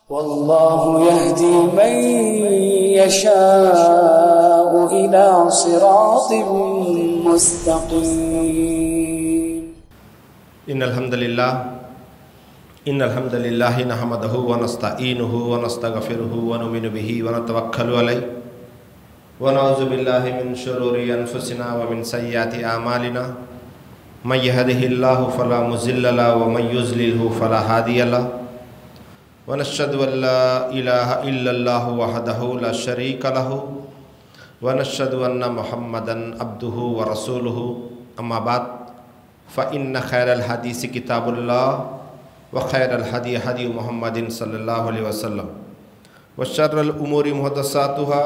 والله يهدي من يشاء إلى صراط مستقيم. إن الحمد لله نحمده ونستعينه ونستغفره ونؤمن به ونتوكل عليه ونعوذ بالله من شرور أنفسنا ومن سيئات أعمالنا من يهده الله فلا مضل له ومن يضلل فلا هادي له ونشهد أن لا إله إلا الله وحده لا شريك له ونشهد أن محمدا عبده ورسوله أما بعد فإن خير الحديث كتاب الله وخير الهدي هدي محمد صلى الله عليه وسلم وشر الأمور محدثاتها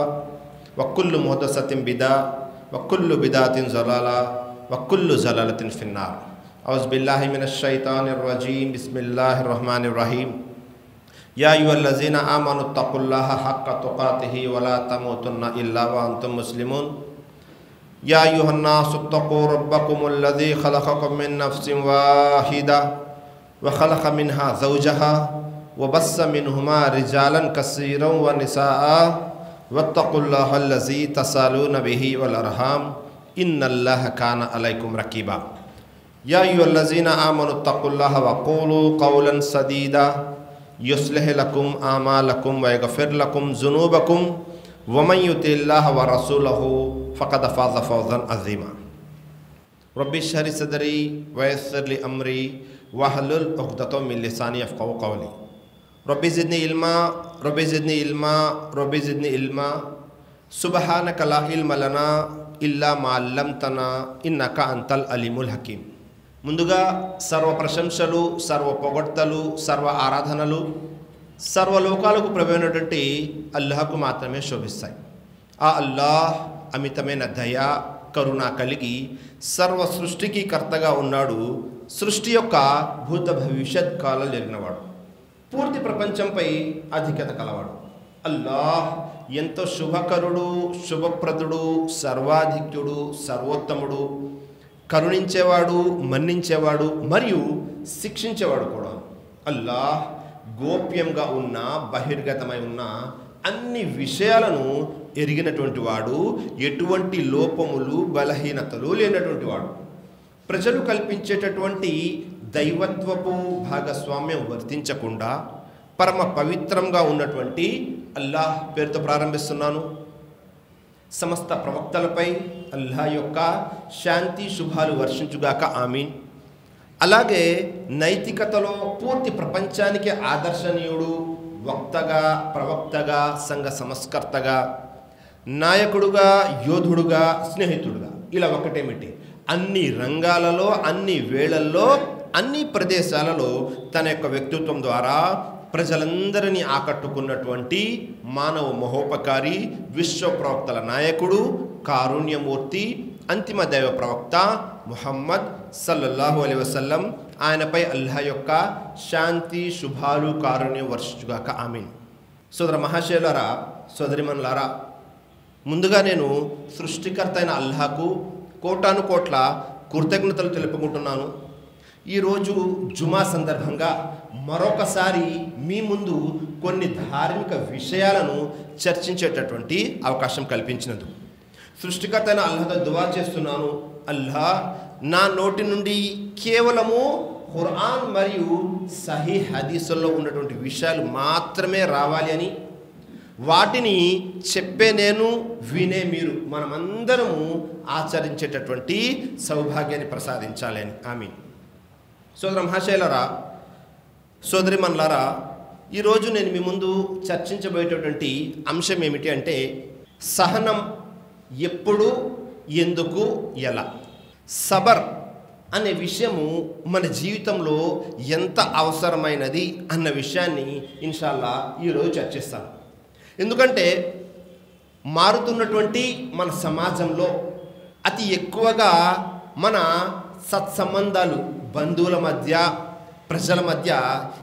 وكل محدثة بدعة وكل بدعة ضلالة وكل ضلالة في النار. أعوذ بالله من الشيطان الرجيم. بسم الله الرحمن الرحيم. يا أيها الذين آمنوا اتقوا الله حق تقاته ولا تموتن إلا وأنتم مسلمون. يا أيها الناس اتقوا ربكم الذي خلقكم من نفس واحدة وخلق منها زوجها وبث منهما رجالا كثيرا ونساء واتقوا الله الذي تسالون به والأرحام إن الله كان عليكم رقيبا. يا أيها الذين آمنوا اتقوا الله وقولوا قولا سديدا يصلح لكم أعمالكم ويغفر لكم ذنوبكم ومن يطع الله ورسوله فقد فاز فوزا عظيما. رب اشرح لي صدري ويسر لي أمري واحلل عقدة من لساني يفقهوا قولي. رب زدني علما رب زدني علما رب زدني علما سبحانك لا علم لنا إلا ما علمتنا إنك أنت العليم الحكيم. ముందుగా సర్వ ప్రశంసలు, సర్వ పొగడ్తలు, సర్వ ఆరాధనలు సర్వలోకాలకు ప్రభువైనటువంటి అల్లాహకు మాత్రమే శోభిస్తాయి. ఆ అల్లాహ్ అమితమైన దయ, కరుణ కలిగి సర్వ సృష్టికి కర్తగా ఉన్నాడు. సృష్టి యొక్క భూత భవిష్యత్ కాలాలు ఎరిగినవాడు, పూర్తి ప్రపంచంపై అధికత కలవాడు. అల్లాహ్ ఎంతో శుభకరుడు, శుభప్రదుడు, సర్వాధిక్యుడు, సర్వోత్తముడు, కరుణించేవాడు, మన్నించేవాడు మరియు శిక్షించేవాడు కూడా. అల్లాహ్ గోప్యంగా ఉన్న, బహిర్గతమై ఉన్న అన్ని విషయాలను ఎరిగినటువంటి వాడు, ఎటువంటి లోపములు బలహీనతలు లేనటువంటి వాడు. ప్రజలు కల్పించేటటువంటి దైవత్వపు భాగస్వామ్యం వర్తించకుండా పరమ పవిత్రంగా ఉన్నటువంటి అల్లాహ్ పేరుతో ప్రారంభిస్తున్నాను. సమస్త ప్రవక్తలపై అల్లాహ్ యొక్క శాంతి శుభాలు వర్షించుగాక, ఆమీన్. అలాగే నైతికతలో పూర్తి ప్రపంచానికి ఆదర్శనీయుడు, వక్తగా, ప్రవక్తగా, సంఘ సంస్కర్తగా, నాయకుడుగా, యోధుడుగా, స్నేహితుడుగా, ఇలా ఒకటేమిటి అన్ని రంగాలలో, అన్ని వేళల్లో, అన్ని ప్రదేశాలలో తన యొక్క వ్యక్తిత్వం ద్వారా ప్రజలందరినీ ఆకట్టుకున్నటువంటి మానవ మహోపకారి, విశ్వ ప్రవక్తల నాయకుడు, కారుణ్యమూర్తి, అంతిమ దైవ ప్రవక్త ముహమ్మద్ సల్లల్లాహు అలైహి వసల్లం. ఆయనపై అల్లాహ్ యొక్క శాంతి శుభాలు, కారుణ్యం వర్షించుగాక, ఆమీన్. సోదర మహాశయులారా, సోదరిమణులారా, ముందుగా నేను సృష్టికర్త అయిన అల్లాహకు కోటాను కోట్ల కృతజ్ఞతలు తెలుపుకుంటున్నాను. ఈరోజు జుమా సందర్భంగా మరొకసారి మీ ముందు కొన్ని ధార్మిక విషయాలను చర్చించేటటువంటి అవకాశం కల్పించినందుకు సృష్టికర్త అయిన అల్లాహ్తో దువా చేస్తున్నాను. అల్లాహ్, నా నోటి నుండి కేవలము ఖురాన్ మరియు సహీ హదీసుల్లో ఉన్నటువంటి విషయాలు మాత్రమే రావాలి అని, వాటిని చెప్పే నేను, వినే మీరు, మనమందరము ఆచరించేటటువంటి సౌభాగ్యాన్ని ప్రసాదించాలి అని, ఆమీన్. సోదర మహాశయులారా, సోదరిమణులారా, ఈరోజు నేను మీ ముందు చర్చించబోయేటటువంటి అంశం ఏమిటి అంటే సహనం ఎప్పుడు, ఎందుకు, ఎలా. సబర్ అనే విషయము మన జీవితంలో ఎంత అవసరమైనది అన్న విషయాన్ని ఇన్షాల్లా ఈరోజు చర్చిస్తాను. ఎందుకంటే మారుతున్నటువంటి మన సమాజంలో అతి ఎక్కువగా మన సత్సంబంధాలు బంధువుల మధ్య, ప్రజల మధ్య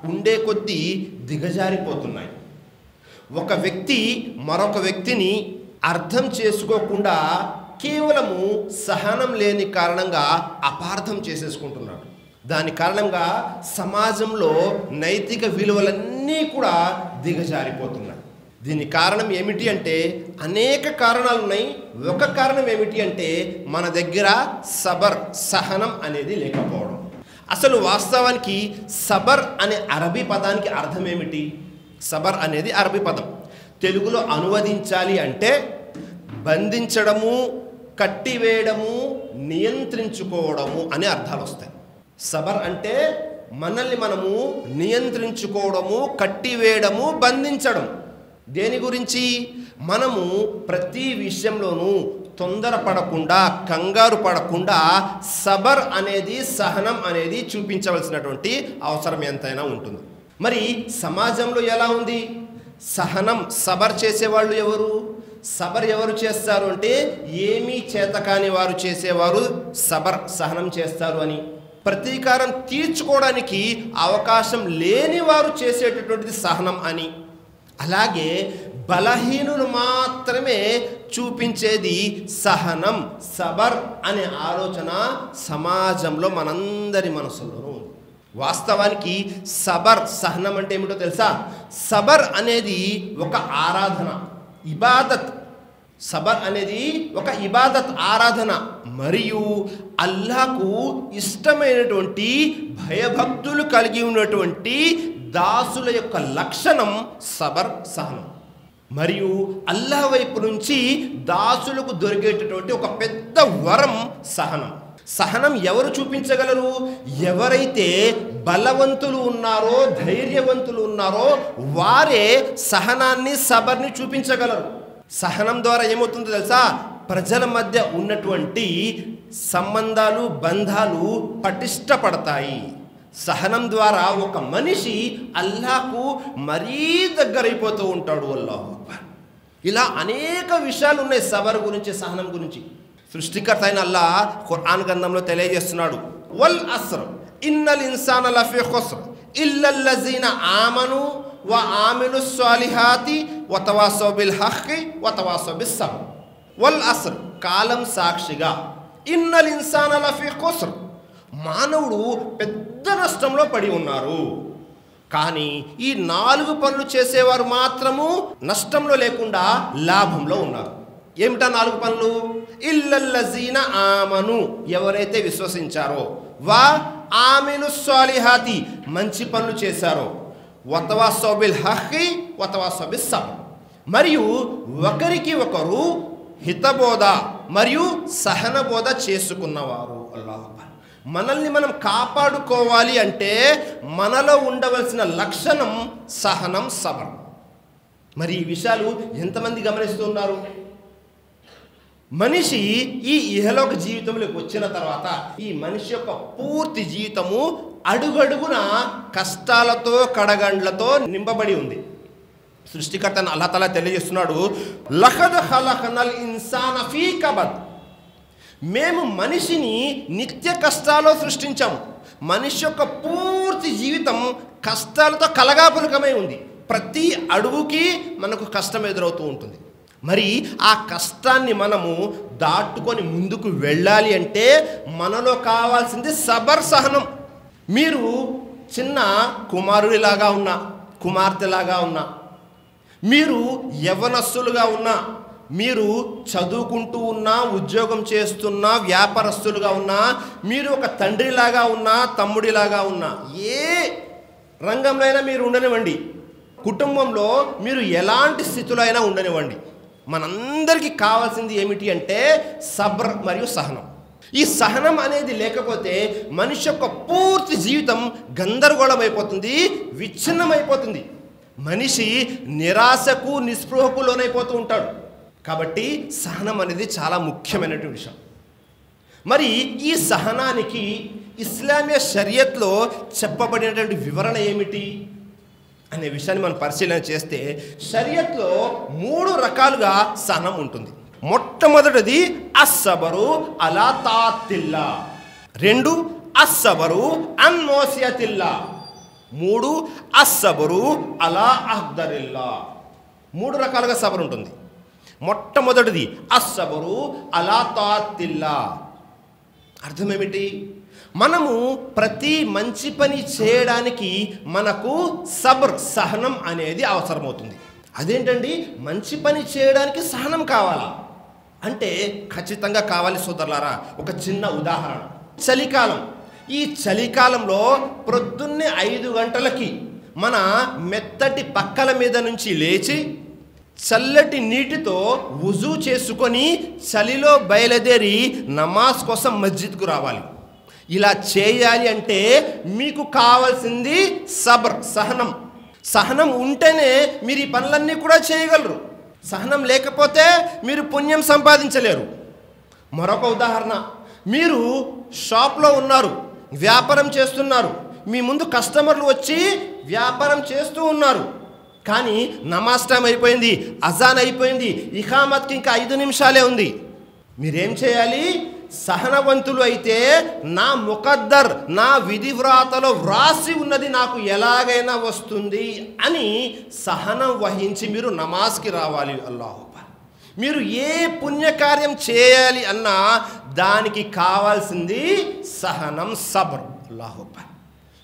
ఉండే కొద్దీ దిగజారిపోతున్నాయి. ఒక వ్యక్తి మరొక వ్యక్తిని అర్థం చేసుకోకుండా కేవలము సహనం లేని కారణంగా అపార్థం చేసేసుకుంటున్నాడు. దాని కారణంగా సమాజంలో నైతిక విలువలన్నీ కూడా దిగజారిపోతున్నాయి. దీనికి కారణం ఏమిటి అంటే అనేక కారణాలు ఉన్నాయి. ఒక కారణం ఏమిటి అంటే మన దగ్గర సబర్, సహనం అనేది లేకపోవడం. అసలు వాస్తవానికి సబర్ అనే అరబీ పదానికి అర్థం ఏమిటి? సబర్ అనేది అరబీ పదం. తెలుగులో అనువదించాలి అంటే బంధించడము, కట్టివేయడము, నియంత్రించుకోవడము అనే అర్థాలు వస్తాయి. సబర్ అంటే మనల్ని మనము నియంత్రించుకోవడము, కట్టివేయడము, బంధించడం. దేని గురించి? మనము ప్రతి విషయంలోనూ తొందరపడకుండా, కంగారు పడకుండా సబర్ అనేది, సహనం అనేది చూపించవలసినటువంటి అవసరం ఎంతైనా ఉంటుంది. మరి సమాజంలో ఎలా ఉంది? సహనం, సబర్ చేసేవాళ్ళు ఎవరు? సబర్ ఎవరు చేస్తారు అంటే ఏమీ చేతకాని వారు చేసేవారు సబర్, సహనం చేస్తారు అని. ప్రతీకారం తీర్చుకోవడానికి అవకాశం లేని వారు చేసేటటువంటిది సహనం అని. అలాగే బలహీనులు మాత్రమే చూపించేది సహనం, సబర్ అనే ఆలోచన సమాజంలో మనందరి మనసులోనూ ఉంది. వాస్తవానికి సబర్, సహనం అంటే ఏమిటో తెలుసా? సబర్ అనేది ఒక ఆరాధన, ఇబాదత్. సబర్ అనేది ఒక ఇబాదత్, ఆరాధన. మరియు అల్లాహకు ఇష్టమైనటువంటి భయభక్తులు కలిగి ఉన్నటువంటి దాసుల యొక్క లక్షణం సబర్, సహనం. మరియు అల్లాహ్ వైపు నుంచి దాసులకు దొరికేటటువంటి ఒక పెద్ద వరం సహనం. సహనం ఎవరు చూపించగలరు? ఎవరైతే బలవంతులు ఉన్నారో, ధైర్యవంతులు ఉన్నారో వారే సహనాన్ని, సబర్ని చూపించగలరు. సహనం ద్వారా ఏమవుతుందో తెలుసా? ప్రజల మధ్య ఉన్నటువంటి సంబంధాలు, బంధాలు పటిష్టపడతాయి. సహనం ద్వారా ఒక మనిషి అల్లాహకు మరీ దగ్గరైపోతూ ఉంటాడు. అల్లాహు అక్బర్. ఇలా అనేక విషయాలు ఉన్నాయి సబర్ గురించి, సహనం గురించి. సృష్టికర్త అయిన అల్లాహ్ ఖురాన్ గ్రంథంలో తెలియజేస్తున్నాడు, వల్ అస్ర్ ఇన్నల్ ఇన్సాన లఫీ ఖుస్ర్ ఇల్లల్లజీన ఆమను వ ఆమిలు స్వాలిహాతి వతవాసౌ బిల్ హఖ్కి వతవాసౌ బిస్ సబ్ర్. వల్ అస్ర్, కాలం సాక్షిగా, ఇన్నల్ ఇన్సాన లఫీ ఖుస్ర్, మానవుడు పెద్ద నష్టంలో పడి ఉన్నారు. కానీ ఈ 4 పనులు చేసేవారు మాత్రము నష్టంలో లేకుండా లాభంలో ఉన్నారు. ఏమిటా 4 పనులు? ఇల్లల్లజీన ఆమను, ఎవరైతే విశ్వసించారో, వా ఆమిలు స్వాలిహాతి, మంచి పనులు చేశారో, వతవాసౌ బిల్ హఖ్కి వతవాసౌ బిస్ సబ్ర్, మరియు ఒకరికి ఒకరు హితబోధ మరియు సహనబోధ చేసుకున్నవారు. అల్లాహ్ అక్బర్. మనల్ని మనం కాపాడుకోవాలి అంటే మనలో ఉండవలసిన లక్షణం సహనం, సబర్. మరి ఈ విషయాలు ఎంతమంది గమనిస్తున్నారు? మనిషి ఈ ఇహలోక జీవితంలోకి వచ్చిన తర్వాత ఈ మనిషి యొక్క పూర్తి జీవితము అడుగడుగున కష్టాలతో, కడగండ్లతో నింపబడి ఉంది. సృష్టికర్త అల్లాహ్ తఆలా తెలియజేస్తున్నాడు, లఖద్ ఖలఖనల్ ఇన్సాన ఫీ కబద్, మేము మనిషిని నిత్య కష్టాల్లో సృష్టించాము. మనిషి యొక్క పూర్తి జీవితం కష్టాలతో కలగాపులకమై ఉంది. ప్రతి అడుగుకి మనకు కష్టం ఎదురవుతూ ఉంటుంది. మరి ఆ కష్టాన్ని మనము దాటుకొని ముందుకు వెళ్ళాలి అంటే మనలో కావాల్సింది సబర్, సహనం. మీరు చిన్న కుమారుడిలాగా ఉన్నా, కుమార్తెలాగా ఉన్నా, మీరు యవ్వనస్తులుగా ఉన్నా, మీరు చదువుకుంటూ ఉన్నా, ఉద్యోగం చేస్తున్నా, వ్యాపారస్తులుగా ఉన్నా, మీరు ఒక తండ్రిలాగా ఉన్నా, తమ్ముడిలాగా ఉన్నా, ఏ రంగంలో అయినా మీరు ఉండనివ్వండి, కుటుంబంలో మీరు ఎలాంటి స్థితిలో అయినా ఉండనివ్వండి, మనందరికీ కావాల్సింది ఏమిటి అంటే సబ్ర్ మరియు సహనం. ఈ సహనం అనేది లేకపోతే మనిషి యొక్క పూర్తి జీవితం గందరగోళం అయిపోతుంది, విచ్ఛిన్నమైపోతుంది. మనిషి నిరాశకు, నిస్పృహకు లోనైపోతూ ఉంటాడు. కాబట్టి సహనం అనేది చాలా ముఖ్యమైనటువంటి విషయం. మరి ఈ సహనానికి ఇస్లామీయ షరియత్లో చెప్పబడినటువంటి వివరణ ఏమిటి అనే విషయాన్ని మనం పరిశీలన చేస్తే షరియత్లో 3 రకాలుగా సహనం ఉంటుంది. మొట్టమొదటిది అస్సబరు అలా తాతిల్లా, 2 అస్సబరు అన్ మోసియతిల్లా, 3 అస్సబరు అలా అహ్దరిల్లా. 3 రకాలుగా సబర్ ఉంటుంది. మొట్టమొదటిది అస్సబరు అలా తాతిల్లా. అర్థం ఏమిటి? మనము ప్రతి మంచి పని చేయడానికి మనకు సహనం అనేది అవసరమవుతుంది. అదేంటండి, మంచి పని చేయడానికి సహనం కావాలా అంటే ఖచ్చితంగా కావాలి సోదరులారా. ఒక చిన్న ఉదాహరణ, చలికాలం. ఈ చలికాలంలో ప్రొద్దున్నే 5 గంటలకి మన మెత్తటి పక్కల మీద నుంచి లేచి చల్లటి నీటితో వుజూ చేసుకొని చలిలో బయలుదేరి నమాజ్ కోసం మస్జిద్కు రావాలి. ఇలా చేయాలి అంటే మీకు కావాల్సింది సహనం. సహనం ఉంటేనే మీరు ఈ పనులన్నీ కూడా చేయగలరు. సహనం లేకపోతే మీరు పుణ్యం సంపాదించలేరు. మరొక ఉదాహరణ, మీరు షాప్లో ఉన్నారు, వ్యాపారం చేస్తున్నారు, మీ ముందు కస్టమర్లు వచ్చి వ్యాపారం చేస్తూ ఉన్నారు, కానీ నమాజ్ టైం అయిపోయింది, అజాన్ అయిపోయింది, ఇఖామత్కి ఇంకా 5 నిమిషాలే ఉంది. మీరేం చేయాలి? సహనవంతులు అయితే నా ముకద్దర్, నా విధివ్రాతలో వ్రాసి ఉన్నది నాకు ఎలాగైనా వస్తుంది అని సహనం వహించి మీరు నమాజ్కి రావాలి. అల్లాహు అక్బర్. మీరు ఏ పుణ్యకార్యం చేయాలి అన్నా దానికి కావాల్సింది సహనం, సబ్ర్. అల్లాహు అక్బర్.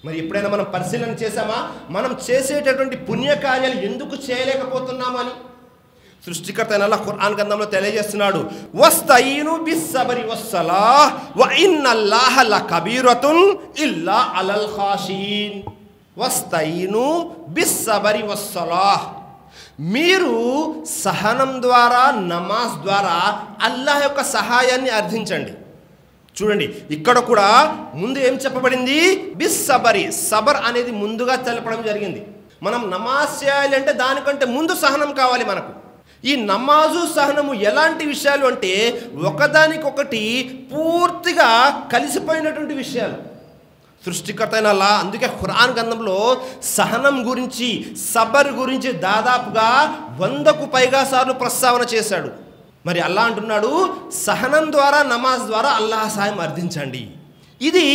మరి ఎప్పుడైనా మనం పరిశీలన చేసామా మనం చేసేటటువంటి పుణ్యకార్యాలు ఎందుకు చేయలేకపోతున్నామని? సృష్టికర్త అయిన అల్లాహ్ ఖురాన్ గ్రంథంలో తెలియజేస్తున్నాడు, వస్తయీను బిస్సబరి వస్సలాహ్ వ ఇన్నల్లాహ లకబీరతున్ ఇల్లా అలల్ ఖాషీన్. వస్తయీను బిస్సబరి వస్సలాహ్. మీరు సహనం ద్వారా, నమాజ్ ద్వారా అల్లాహ్ యొక్క సహాయాన్ని అర్థించండి. చూడండి, ఇక్కడ కూడా ముందు ఏం చెప్పబడింది? బిస్సబరి. సబర్ అనేది ముందుగా తెలపడం జరిగింది. మనం నమాజ్ చేయాలి అంటే దానికంటే ముందు సహనం కావాలి మనకు. ఈ నమాజు సహనము ఎలాంటి విషయాలు అంటే ఒకదానికొకటి పూర్తిగా కలిసిపోయినటువంటి విషయాలు. సృష్టికర్త అయిన అల్లాహ్ అందుకే ఖురాన్ గ్రంథంలో సహనం గురించి, సబర్ గురించి దాదాపుగా 100కు పైగా సార్లు ప్రస్తావన చేశాడు. మరి అల్లాహ్ అంటున్నాడు, సహనం ద్వారా, నమాజ్ ద్వారా అల్లాహ్ సహాయం అర్థించండి. ఇది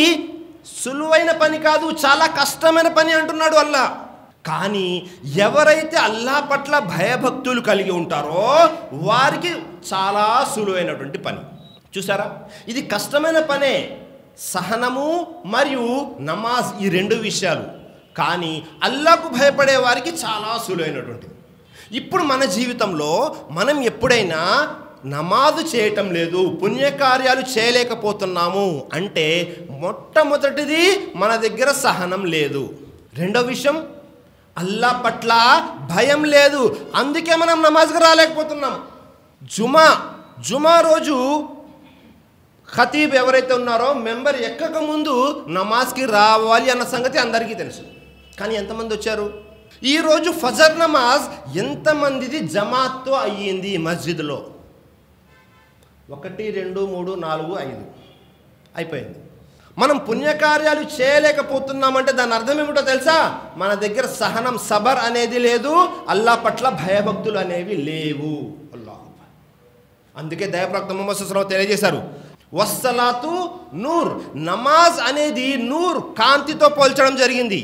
సులువైన పని కాదు, చాలా కష్టమైన పని అంటున్నాడు అల్లాహ్. కానీ ఎవరైతే అల్లాహ్ పట్ల భయభక్తులు కలిగి ఉంటారో వారికి చాలా సులువైనటువంటి పని. చూసారా, ఇది కష్టమైన పనే, సహనము మరియు నమాజ్, ఈ 2 విషయాలు. కానీ అల్లాహ్కు భయపడే వారికి చాలా సులువైనటువంటిది. ఇప్పుడు మన జీవితంలో మనం ఎప్పుడైనా నమాజు చేయటం లేదు, పుణ్యకార్యాలు చేయలేకపోతున్నాము అంటే మొట్టమొదటిది మన దగ్గర సహనం లేదు. రెండో విషయం, అల్లాహ్ పట్ల భయం లేదు, అందుకే మనం నమాజ్కి రాలేకపోతున్నాం. జుమా రోజు ఖతీబ్ ఎవరైతే ఉన్నారో మెంబర్ ఎక్కక ముందు నమాజ్కి రావాలి అన్న సంగతి అందరికీ తెలుసు. కానీ ఎంతమంది వచ్చారు? ఈరోజు ఫజర్ నమాజ్ ఎంతమందిది జమాత్తో అయ్యింది మస్జిద్లో? 1 2 3 4 5 అయిపోయింది. మనం పుణ్యకార్యాలు చేయలేకపోతున్నామంటే దాని అర్థం ఏమిటో తెలుసా? మన దగ్గర సహనం, సబర్ అనేది లేదు, అల్లాహ్ పట్ల భయభక్తులు అనేవి లేవు. అల్లాహ్. అందుకే దైవప్రవక్త ముహమ్మద్ సల్లల్లాహు అలైహి వసల్లం తెలియజేశారు, వస్సలాతు నూర్. నమాజ్ అనేది నూర్, కాంతితో పోల్చడం జరిగింది.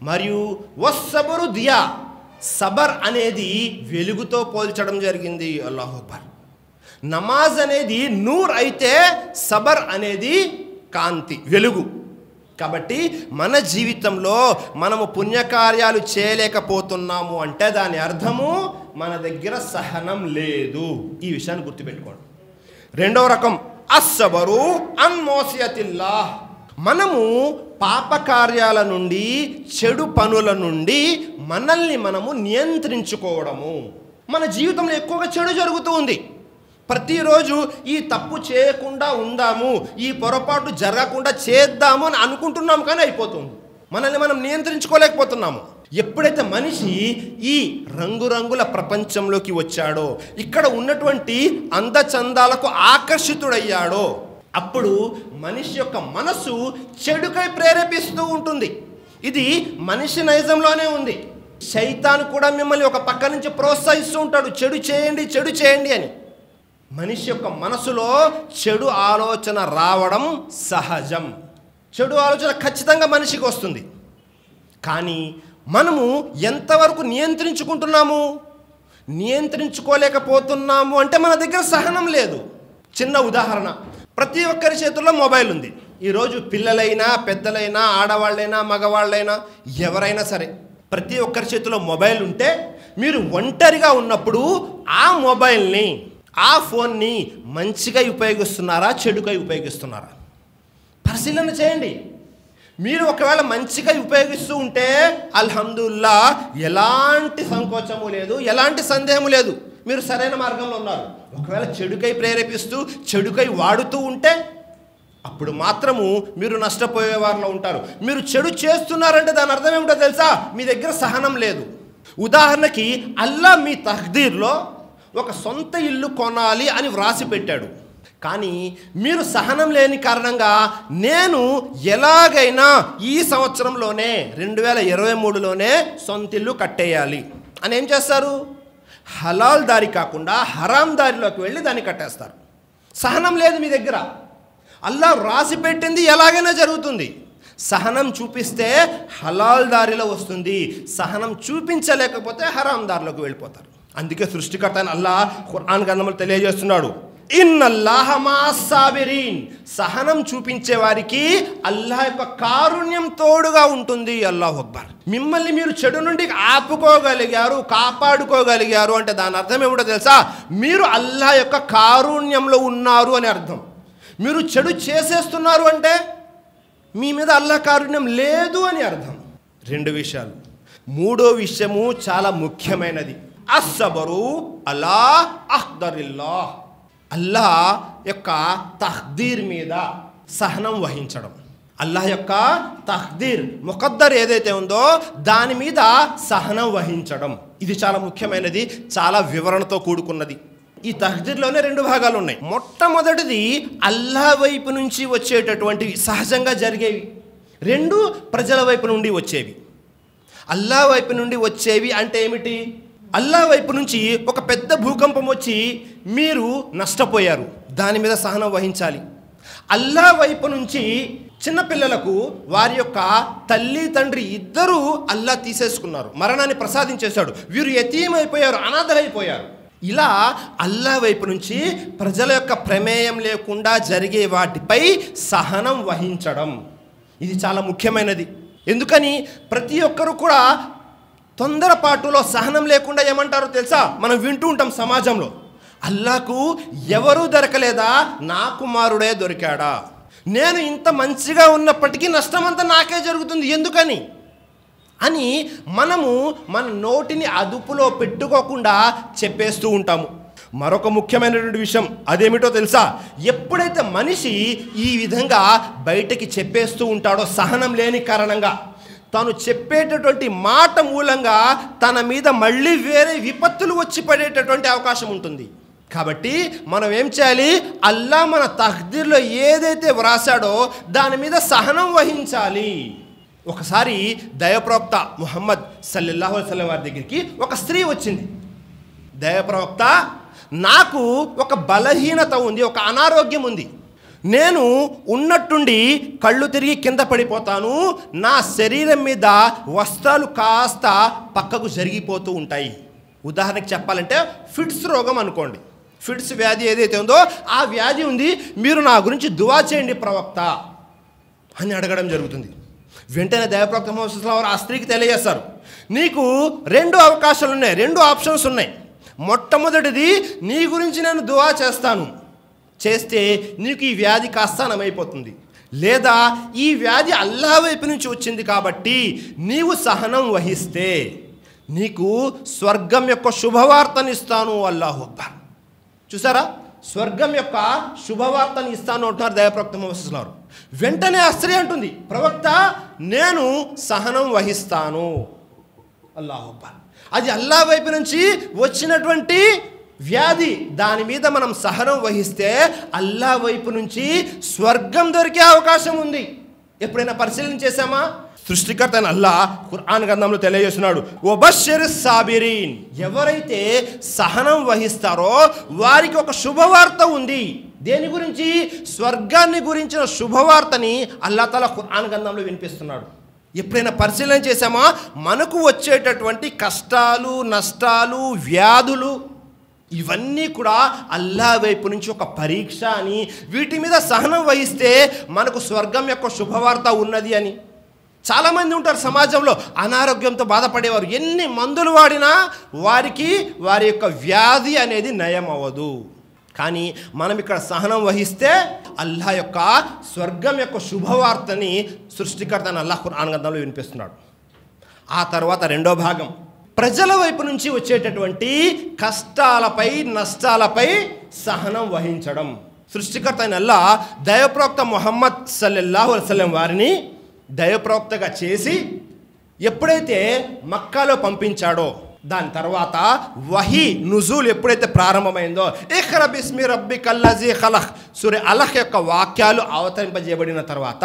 మరియు వస్సబరు దియా, సబర్ అనేది వెలుగుతో పోల్చడం జరిగింది. అల్లాహు అక్బర్. నమాజ్ అనేది నూర్ అయితే సబర్ అనేది కాంతి, వెలుగు. కాబట్టి మన జీవితంలో మనము పుణ్యకార్యాలు చేయలేకపోతున్నాము అంటే దాని అర్థము మన దగ్గర సహనం లేదు. ఈ విషయాన్ని గుర్తుపెట్టుకోండి. రెండవ రకం, అస్సబరు అన్ మోసియతిల్లాహ్. మనము పాపకార్యాల నుండి, చెడు పనుల నుండి మనల్ని మనము నియంత్రించుకోవడము. మన జీవితంలో ఎక్కువగా చెడు జరుగుతూ ఉంది. ప్రతిరోజు ఈ తప్పు చేయకుండా ఉందాము, ఈ పొరపాటు జరగకుండా చేద్దాము అని అనుకుంటున్నాము, కానీ అయిపోతుంది. మనల్ని మనం నియంత్రించుకోలేకపోతున్నాము. ఎప్పుడైతే మనిషి ఈ రంగురంగుల ప్రపంచంలోకి వచ్చాడో, ఇక్కడ ఉన్నటువంటి అందచందాలకు ఆకర్షితుడయ్యాడో, అప్పుడు మనిషి యొక్క మనసు చెడుకై ప్రేరేపిస్తూ ఉంటుంది. ఇది మనిషి నైజంలోనే ఉంది. శైతాను కూడా మిమ్మల్ని ఒక పక్క నుంచి ప్రోత్సహిస్తూ ఉంటాడు, చెడు చేయండి, చెడు చేయండి అని. మనిషి యొక్క మనసులో చెడు ఆలోచన రావడం సహజం. చెడు ఆలోచన ఖచ్చితంగా మనిషికి వస్తుంది. కానీ మనము ఎంతవరకు నియంత్రించుకుంటున్నాము? నియంత్రించుకోలేకపోతున్నాము అంటే మన దగ్గర సహనం లేదు. చిన్న ఉదాహరణ, ప్రతి ఒక్కరి చేతుల్లో మొబైల్ ఉంది. ఈరోజు పిల్లలైనా, పెద్దలైనా, ఆడవాళ్ళైనా, మగవాళ్ళైనా, ఎవరైనా సరే ప్రతి ఒక్కరి చేతిలో మొబైల్ ఉంటే మీరు ఒంటరిగా ఉన్నప్పుడు ఆ మొబైల్ని, ఆ ఫోన్ని మంచిగా ఉపయోగిస్తున్నారా, చెడుగా ఉపయోగిస్తున్నారా? పరిశీలన చేయండి. మీరు ఒకవేళ మంచిగా ఉపయోగిస్తూ ఉంటే అల్హమ్దుల్లా, ఎలాంటి సంకోచము లేదు, ఎలాంటి సందేహము లేదు, మీరు సరైన మార్గంలో ఉన్నారు. ఒకవేళ చెడుకై ప్రేరేపిస్తూ, చెడుకై వాడుతూ ఉంటే అప్పుడు మాత్రము మీరు నష్టపోయే వారిలో ఉంటారు. మీరు చెడు చేస్తున్నారంటే దాని అర్థం ఏమిటో తెలుసా? మీ దగ్గర సహనం లేదు. ఉదాహరణకి అల్లా మీ తఖ్దీర్లో ఒక సొంత ఇల్లు కొనాలి అని వ్రాసి పెట్టాడు. కానీ మీరు సహనం లేని కారణంగా నేను ఎలాగైనా ఈ సంవత్సరంలోనే 2023లోనే సొంత ఇల్లు కట్టేయాలి అని ఏం చేస్తారు? హలాల్ దారి కాకుండా హరాం దారిలోకి వెళ్ళి దాన్ని కట్టేస్తారు. సహనం లేదు మీ దగ్గర. అల్లా రాసి పెట్టింది ఎలాగైనా జరుగుతుంది. సహనం చూపిస్తే హలాల్ దారిలో వస్తుంది, సహనం చూపించలేకపోతే హరాం దారిలోకి వెళ్ళిపోతారు. అందుకే సృష్టికర్త అయిన అల్లా ఖురాన్ గ్రంథంలో తెలియజేస్తున్నాడు, ఇన్నల్లాహ మాస్సాబిరీన్, సహనం చూపించే వారికి అల్లాహ్ యొక్క కారుణ్యం తోడుగా ఉంటుంది. అల్లాహు అక్బర్. మిమ్మల్ని మీరు చెడు నుండి ఆపుకోగలిగారు, కాపాడుకోగలిగారు అంటే దాని అర్థం ఏమిటో తెలుసా? మీరు అల్లాహ్ యొక్క కారుణ్యంలో ఉన్నారు అని అర్థం. మీరు చెడు చేసేస్తున్నారు అంటే మీ మీద అల్లాహ్ కారుణ్యం లేదు అని అర్థం. 2 విషయాలు. 3వ విషయము చాలా ముఖ్యమైనది. అస్సబరు అలా అఖ్దరిల్లాహ్, అల్లాహ్ యొక్క తఖ్దీర్ మీద సహనం వహించడం. అల్లాహ్ యొక్క తఖ్దీర్, ముఖద్దర్ ఏదైతే ఉందో దాని మీద సహనం వహించడం, ఇది చాలా ముఖ్యమైనది, చాలా వివరణతో కూడుకున్నది. ఈ తఖ్దీర్లోనే 2 భాగాలు ఉన్నాయి. మొట్టమొదటిది అల్లాహ్ వైపు నుంచి వచ్చేటటువంటివి, సహజంగా జరిగేవి. 2 ప్రజల వైపు నుండి వచ్చేవి. అల్లాహ్ వైపు నుండి వచ్చేవి అంటే ఏమిటి? అల్లాహ్ వైపు నుంచి ఒక పెద్ద భూకంపం వచ్చి మీరు నష్టపోయారు, దాని మీద సహనం వహించాలి. అల్లాహ్ వైపు నుంచి చిన్నపిల్లలకు వారి యొక్క తల్లి తండ్రి ఇద్దరూ అల్లాహ్ తీసేసుకున్నారు, మరణాన్ని ప్రసాదించేశాడు, వీరు యతీమైపోయారు, అనాథలైపోయారు. ఇలా అల్లాహ్ వైపు నుంచి ప్రజల యొక్క ప్రమేయం లేకుండా జరిగే వాటిపై సహనం వహించడం, ఇది చాలా ముఖ్యమైనది. ఎందుకని ప్రతి ఒక్కరు కూడా తొందరపాటులో సహనం లేకుండా ఏమంటారో తెలుసా? మనం వింటూ ఉంటాం సమాజంలో, అల్లాహకు ఎవరూ దొరకలేదా, నా కుమారుడే దొరికాడా, నేను ఇంత మంచిగా ఉన్నప్పటికీ నష్టమంతా నాకే జరుగుతుంది ఎందుకని అని మనము మన నోటిని అదుపులో పెట్టుకోకుండా చెప్పేస్తూ ఉంటాము. మరొక ముఖ్యమైనటువంటి విషయం అదేమిటో తెలుసా? ఎప్పుడైతే మనిషి ఈ విధంగా బయటకి చెప్పేస్తూ ఉంటాడో సహనం లేని కారణంగా, తాను చెప్పేటటువంటి మాట మూలంగా తన మీద మళ్ళీ వేరే విపత్తులు వచ్చి పడేటటువంటి అవకాశం ఉంటుంది. కాబట్టి మనం ఏం చేయాలి? అల్లాహ్ మన తఖ్దీర్లో ఏదైతే వ్రాసాడో దాని మీద సహనం వహించాలి. ఒకసారి దైవప్రవక్త ముహమ్మద్ సల్లల్లాహు అలైహి వసల్లం వారి దగ్గరికి ఒక స్త్రీ వచ్చింది. దైవప్రవక్త, నాకు ఒక బలహీనత ఉంది, ఒక అనారోగ్యం ఉంది, నేను ఉన్నట్టుండి కళ్ళు తిరిగి కింద పడిపోతాను, నా శరీరం మీద వస్త్రాలు కాస్త పక్కకు జరిగిపోతూ ఉంటాయి. ఉదాహరణకు చెప్పాలంటే ఫిట్స్ రోగం అనుకోండి, ఫిట్స్ వ్యాధి ఏదైతే ఉందో ఆ వ్యాధి ఉంది, మీరు నా గురించి దువా చేయండి ప్రవక్త అని అడగడం జరుగుతుంది. వెంటనే దైవప్రవక్త ముహమ్మద్ సల్లల్లాహు అలైహి వసల్లం ఆ స్త్రీకి తెలియజేస్తారు, నీకు 2 అవకాశాలు ఉన్నాయి, 2 ఆప్షన్స్ ఉన్నాయి. మొట్టమొదటిది, నీ గురించి నేను దువా చేస్తాను, చేస్తే నీకు ఈ వ్యాధి కాస్త నయమైపోతుంది. లేదా ఈ వ్యాధి అల్లాహ్ వైపు నుంచి వచ్చింది కాబట్టి నీవు సహనం వహిస్తే నీకు స్వర్గం యొక్క శుభవార్తను ఇస్తాను. అల్లాహు అక్బర్. చూసారా, స్వర్గం యొక్క శుభవార్తను ఇస్తాను అంటున్నారు దైవప్రవక్త ముహమ్మద్ సల్లల్లాహు అలైహి వసల్లం. వెంటనే ఆ స్త్రీ అంటుంది, ప్రవక్త నేను సహనం వహిస్తాను. అల్లాహు అక్బర్. అది అల్లాహ్ వైపు నుంచి వచ్చినటువంటి వ్యాధి, దాని మీద మనం సహనం వహిస్తే అల్లాహ్ వైపు నుంచి స్వర్గం దొరికే అవకాశం ఉంది. ఎప్పుడైనా పరిశీలన చేశామా? సృష్టికర్త అయిన అల్లాహ్ ఖురాన్ గ్రంథంలో తెలియజేస్తున్నాడు, వబశ్శిరిస్ సాబిరీన్, ఎవరైతే సహనం వహిస్తారో వారికి ఒక శుభవార్త ఉంది. దేని గురించి? స్వర్గాన్ని గురించిన శుభవార్తని అల్లాహ్ తఆలా ఖురాన్ గ్రంథంలో వినిపిస్తున్నాడు. ఎప్పుడైనా పరిశీలన చేశామా? మనకు వచ్చేటటువంటి కష్టాలు, నష్టాలు, వ్యాధులు ఇవన్నీ కూడా అల్లా వైపు నుంచి ఒక పరీక్ష అని, వీటి మీద సహనం వహిస్తే మనకు స్వర్గం యొక్క శుభవార్త ఉన్నది అని. చాలామంది ఉంటారు సమాజంలో అనారోగ్యంతో బాధపడేవారు, ఎన్ని మందులు వాడినా వారికి వారి యొక్క వ్యాధి అనేది నయం అవ్వదు. కానీ మనం ఇక్కడ సహనం వహిస్తే అల్లా యొక్క స్వర్గం యొక్క శుభవార్తని సృష్టికర్త అని అల్లాహ్ ఖురాన్ గ్రంథంలో వినిపిస్తున్నాడు. ఆ తర్వాత రెండో భాగం, ప్రజల వైపు నుంచి వచ్చేటటువంటి కష్టాలపై నష్టాలపై సహనం వహించడం. సృష్టికర్త అయిన అల్లాహ్ దైవప్రవక్త ముహమ్మద్ సల్లల్లాహు అలైహి వసల్లం వారిని దైవప్రవక్తగా చేసి ఎప్పుడైతే మక్కాలో పంపించాడో, దాని తర్వాత వహీ నుజూల్ ఎప్పుడైతే ప్రారంభమైందో, ఇఖ్రా బిస్మి రబ్బికల్లజీ ఖలక్ సూరే అలహ్ యొక్క వాక్యాలు అవతరింపజేయబడిన తర్వాత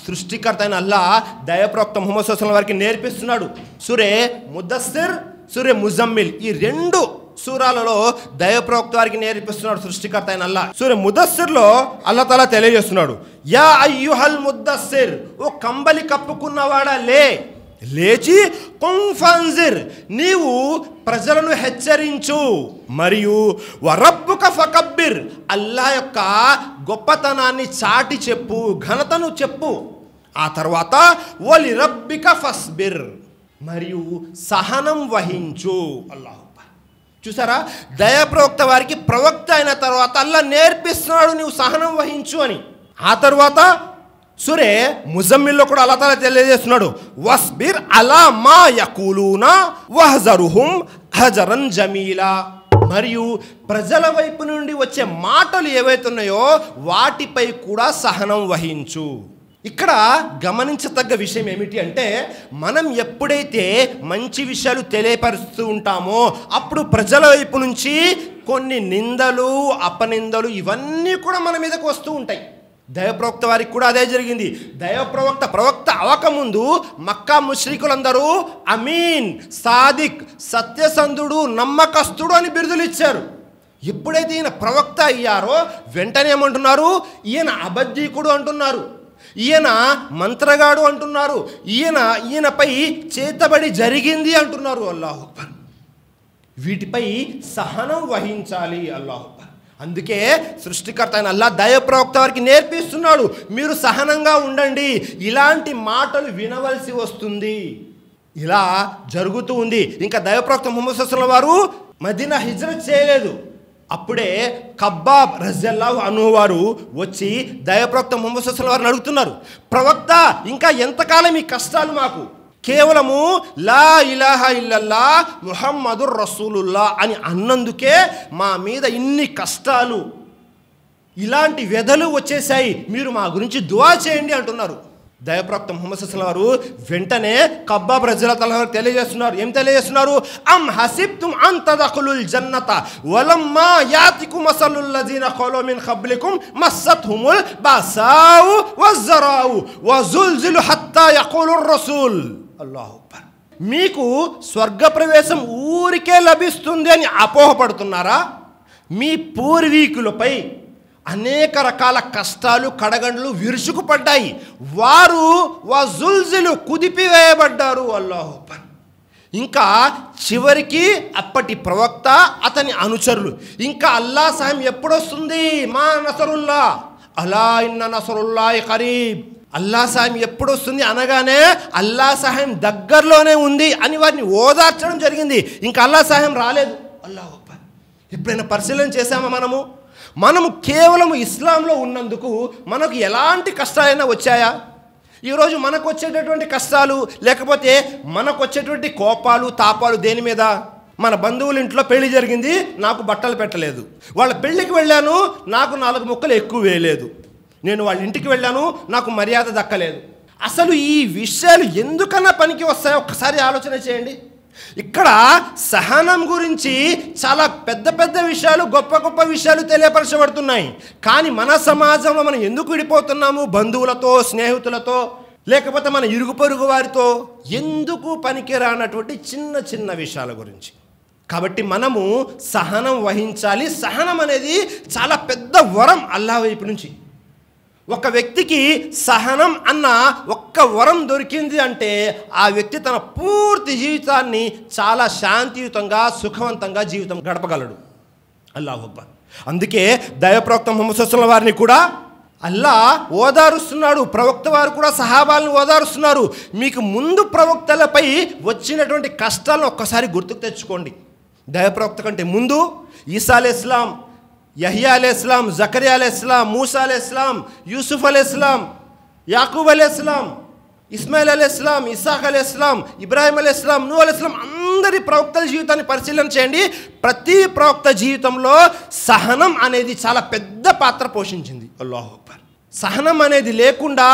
సృష్టికర్త అయిన అల్లాహ్ దైవప్రవక్త ముహమ్మద్ సల్లల్లాహు అలైహి వసల్లం వారికి నేర్పిస్తున్నాడు. సూరే ముద్దస్సిర్, సూరే ముజమ్మిల్, ఈ రెండు సూరాలలో దైవప్రవక్త వారికి నేర్పిస్తున్నాడు సృష్టికర్త అయిన అల్లాహ్. సూరే ముద్దస్సిర్లో అల్లాహ్ తఆలా తెలియజేస్తున్నాడు, యా అయ్యుహల్ ముద్దస్సిర్, ఓ కంబలి కప్పుకున్నవాడా లేచి కుమ్ ఫన్జిర్, నీవు ప్రజలను హెచ్చరించు, మరియు వరబ్బుక ఫకబ్బిర్, అల్లా యొక్క గొప్పతనాన్ని చాటి చెప్పు, ఘనతను చెప్పు. ఆ తర్వాత వలి రబ్బిక ఫస్బిర్, మరియు సహనం వహించు. అల్లాహ్ చూసారా, దయాప్రవక్త వారికి ప్రవక్త అయిన తర్వాత అల్లా నేర్పిస్తున్నాడు నీవు సహనం వహించు అని. ఆ తర్వాత సూరే ముజమ్మిల్లో కూడా అల్లాహ్ తఆలా తెలియజేస్తున్నాడు, వస్బిర్ అలా మా యకూలూనా వహజరుహుం హజరన్ జమీలా, మరియు ప్రజల వైపు నుండి వచ్చే మాటలు ఏవైతే ఉన్నాయో వాటిపై కూడా సహనం వహించు. ఇక్కడ గమనించదగ్గ విషయం ఏమిటి అంటే, మనం ఎప్పుడైతే మంచి విషయాలు తెలియపరుస్తూ ఉంటామో అప్పుడు ప్రజల వైపు నుంచి కొన్ని నిందలు అపనిందలు ఇవన్నీ కూడా మన మీదకు వస్తూ ఉంటాయి. దైవప్రవక్త వారికి కూడా అదే జరిగింది. ప్రవక్త అవకముందు మక్కా ముష్రికులందరూ అమీన్, సాదిక్, సత్యసంధుడు, నమ్మకస్తుడు అని బిరుదులు ఇచ్చారు. ఎప్పుడైతే ఈయన ప్రవక్త అయ్యారో వెంటనే ఏమంటున్నారు, ఈయన అబద్ధీకుడు అంటున్నారు, ఈయన మంత్రగాడు అంటున్నారు, ఈయనపై చేతబడి జరిగింది అంటున్నారు. అల్లాహు అక్బర్. వీటిపై సహనం వహించాలి. అల్లాహు అక్బర్. అందుకే సృష్టికర్త అయిన అల్లాహ్ దైవప్రవక్త వారికి నేర్పిస్తున్నాడు, మీరు సహనంగా ఉండండి, ఇలాంటి మాటలు వినవలసి వస్తుంది. ఇలా జరుగుతూ ఉంది. ఇంకా దైవప్రవక్త ముహమ్మద్ సల్లల్లాహు అలైహి వసల్లం వారు మదీనా హిజ్రత్ చేయలేదు. అప్పుడే కబ్బాబ్ రజియల్లాహు అన్హు వారు వచ్చి దైవప్రవక్త ముహమ్మద్ సల్లల్లాహు అలైహి వసల్లం వారిని అడుగుతున్నారు, ప్రవక్త ఇంకా ఎంతకాలం ఈ కష్టాలు మాకు, కేవలము లా ఇలాహా ఇల్లల్లా ముహమ్మదుర్ రసూలుల్లా అని అన్నందుకే మా మీద ఇన్ని కష్టాలు, ఇలాంటి వ్యధలు వచ్చేసాయి, మీరు మా గురించి దువా చేయండి అంటున్నారు. దైవప్రవక్త ముహమ్మద్ సల్లల్లాహు అలైహి వసల్లం వారు వెంటనే కబ్బాబ్ రజియల్లాహు అన్హు తెలియజేస్తున్నారు. ఏం తెలియజేస్తున్నారు? అమ్ హసిబ్తుమ్ అన్ తదఖులుల్ జన్నత వలమ్మా యాతికుమ్ మసలుల్ లజీన ఖలు మిన్ ఖబ్లికుమ్ మస్సత్హుముల్ బసావు వజ్జరావు వజుల్జిలు హత్తా యఖూలుర్ రసూల్. అల్లాహు అక్బర్. మీకు స్వర్గ ప్రవేశం ఊరికే లభిస్తుంది అని అపోహపడుతున్నారా? మీ పూర్వీకులపై అనేక రకాల కష్టాలు కడగండ్లు విరుచుకుపడ్డాయి, వారు వజుల్జిలు కుదిపివేయబడ్డారు. అల్లాహు అక్బర్. ఇంకా చివరికి అప్పటి ప్రవక్త అతని అనుచరులు, ఇంకా అల్లా సహాయం ఎప్పుడొస్తుంది, మా నసరుల్లా అలా ఇన్న నసరుల్లాహి ఖరీబ్, అల్లా సహాయం ఎప్పుడు వస్తుంది అనగానే అల్లా సహాయం దగ్గరలోనే ఉంది అని వారిని ఓదార్చడం జరిగింది. ఇంకా అల్లా సహాయం రాలేదు. అల్లాహు అక్బర్. ఎప్పుడైనా పరిశీలన చేశామా మనము కేవలం ఇస్లాంలో ఉన్నందుకు మనకు ఎలాంటి కష్టాలైనా వచ్చాయా? ఈరోజు మనకు వచ్చేటటువంటి కష్టాలు లేకపోతే మనకు వచ్చేటువంటి కోపాలు తాపాలు దేని మీద? మన బంధువుల ఇంట్లో పెళ్లి జరిగింది, నాకు బట్టలు పెట్టలేదు, వాళ్ళ పెళ్ళికి వెళ్ళాను, నాకు 4 ముక్కలు ఎక్కువ వేయలేదు, నేను వాళ్ళ ఇంటికి వెళ్ళాను, నాకు మర్యాద దక్కలేదు. అసలు ఈ విషయాలు ఎందుకన్నా పనికి వస్తాయో ఒక్కసారి ఆలోచన చేయండి. ఇక్కడ సహనం గురించి చాలా పెద్ద పెద్ద విషయాలు, గొప్ప గొప్ప విషయాలు తెలియపరచబడుతున్నాయి. కానీ మన సమాజంలో మనం ఎందుకు విడిపోతున్నాము? బంధువులతో, స్నేహితులతో, లేకపోతే మన ఇరుగు పొరుగు వారితో ఎందుకు పనికిరానటువంటి చిన్న చిన్న విషయాల గురించి. కాబట్టి మనము సహనం వహించాలి. సహనం అనేది చాలా పెద్ద వరం అల్లాహ్ వైపు నుంచి. ఒక వ్యక్తికి సహనం అన్న ఒక్క వరం దొరికింది అంటే ఆ వ్యక్తి తన పూర్తి జీవితాన్ని చాలా శాంతియుతంగా సుఖవంతంగా జీవితం గడపగలడు. అల్లాహు అక్బర్. అందుకే దైవప్రవక్త ముహమ్మద్ సల్లల్లాహు అలైహి వసల్లం వారిని కూడా అల్లా ఓదారుస్తున్నాడు. ప్రవక్త వారు కూడా సహాబాలను ఓదారుస్తున్నారు. మీకు ముందు ప్రవక్తలపై వచ్చినటువంటి కష్టాలను ఒక్కసారి గుర్తుకు తెచ్చుకోండి. దైవప్రవక్త కంటే ముందు ఈసా అలైహిస్సలాం, యహ్యా అలైహిస్సలాం, జకరియా అలైహిస్సలాం, మూసా అలైహిస్సలాం, యూసుఫ్ అలైహిస్సలాం, యాకూబ్ అలైహిస్సలాం, ఇస్మాయిల్ అలైహిస్సలాం, ఇస్సాక్ అలైహిస్సలాం, ఇబ్రాహిం అలైహిస్సలాం, నూహ్ అలైహిస్సలాం, అందరి ప్రవక్తల జీవితాన్ని పరిశీలన చేయండి. ప్రతి ప్రవక్త జీవితంలో సహనం అనేది చాలా పెద్ద పాత్ర పోషించింది. అల్లాహు అక్బర్. సహనం అనేది లేకుండా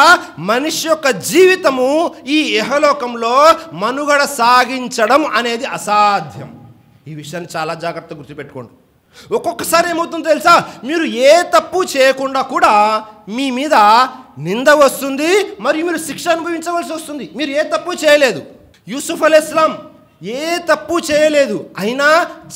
మనిషి యొక్క జీవితము ఈ ఇహలోకంలో మనుగడ సాగించడం అనేది అసాధ్యం. ఈ విషయాన్ని చాలా జాగ్రత్తగా గుర్తుపెట్టుకోండి. ఒక్కొక్కసారి ఏమవుతుందో తెలుసా, మీరు ఏ తప్పు చేయకుండా కూడా మీ మీద నింద వస్తుంది, మరియు మీరు శిక్ష అనుభవించవలసి వస్తుంది. మీరు ఏ తప్పు చేయలేదు. యూసుఫ్ అలైహిస్సలాం ఏ తప్పు చేయలేదు, అయినా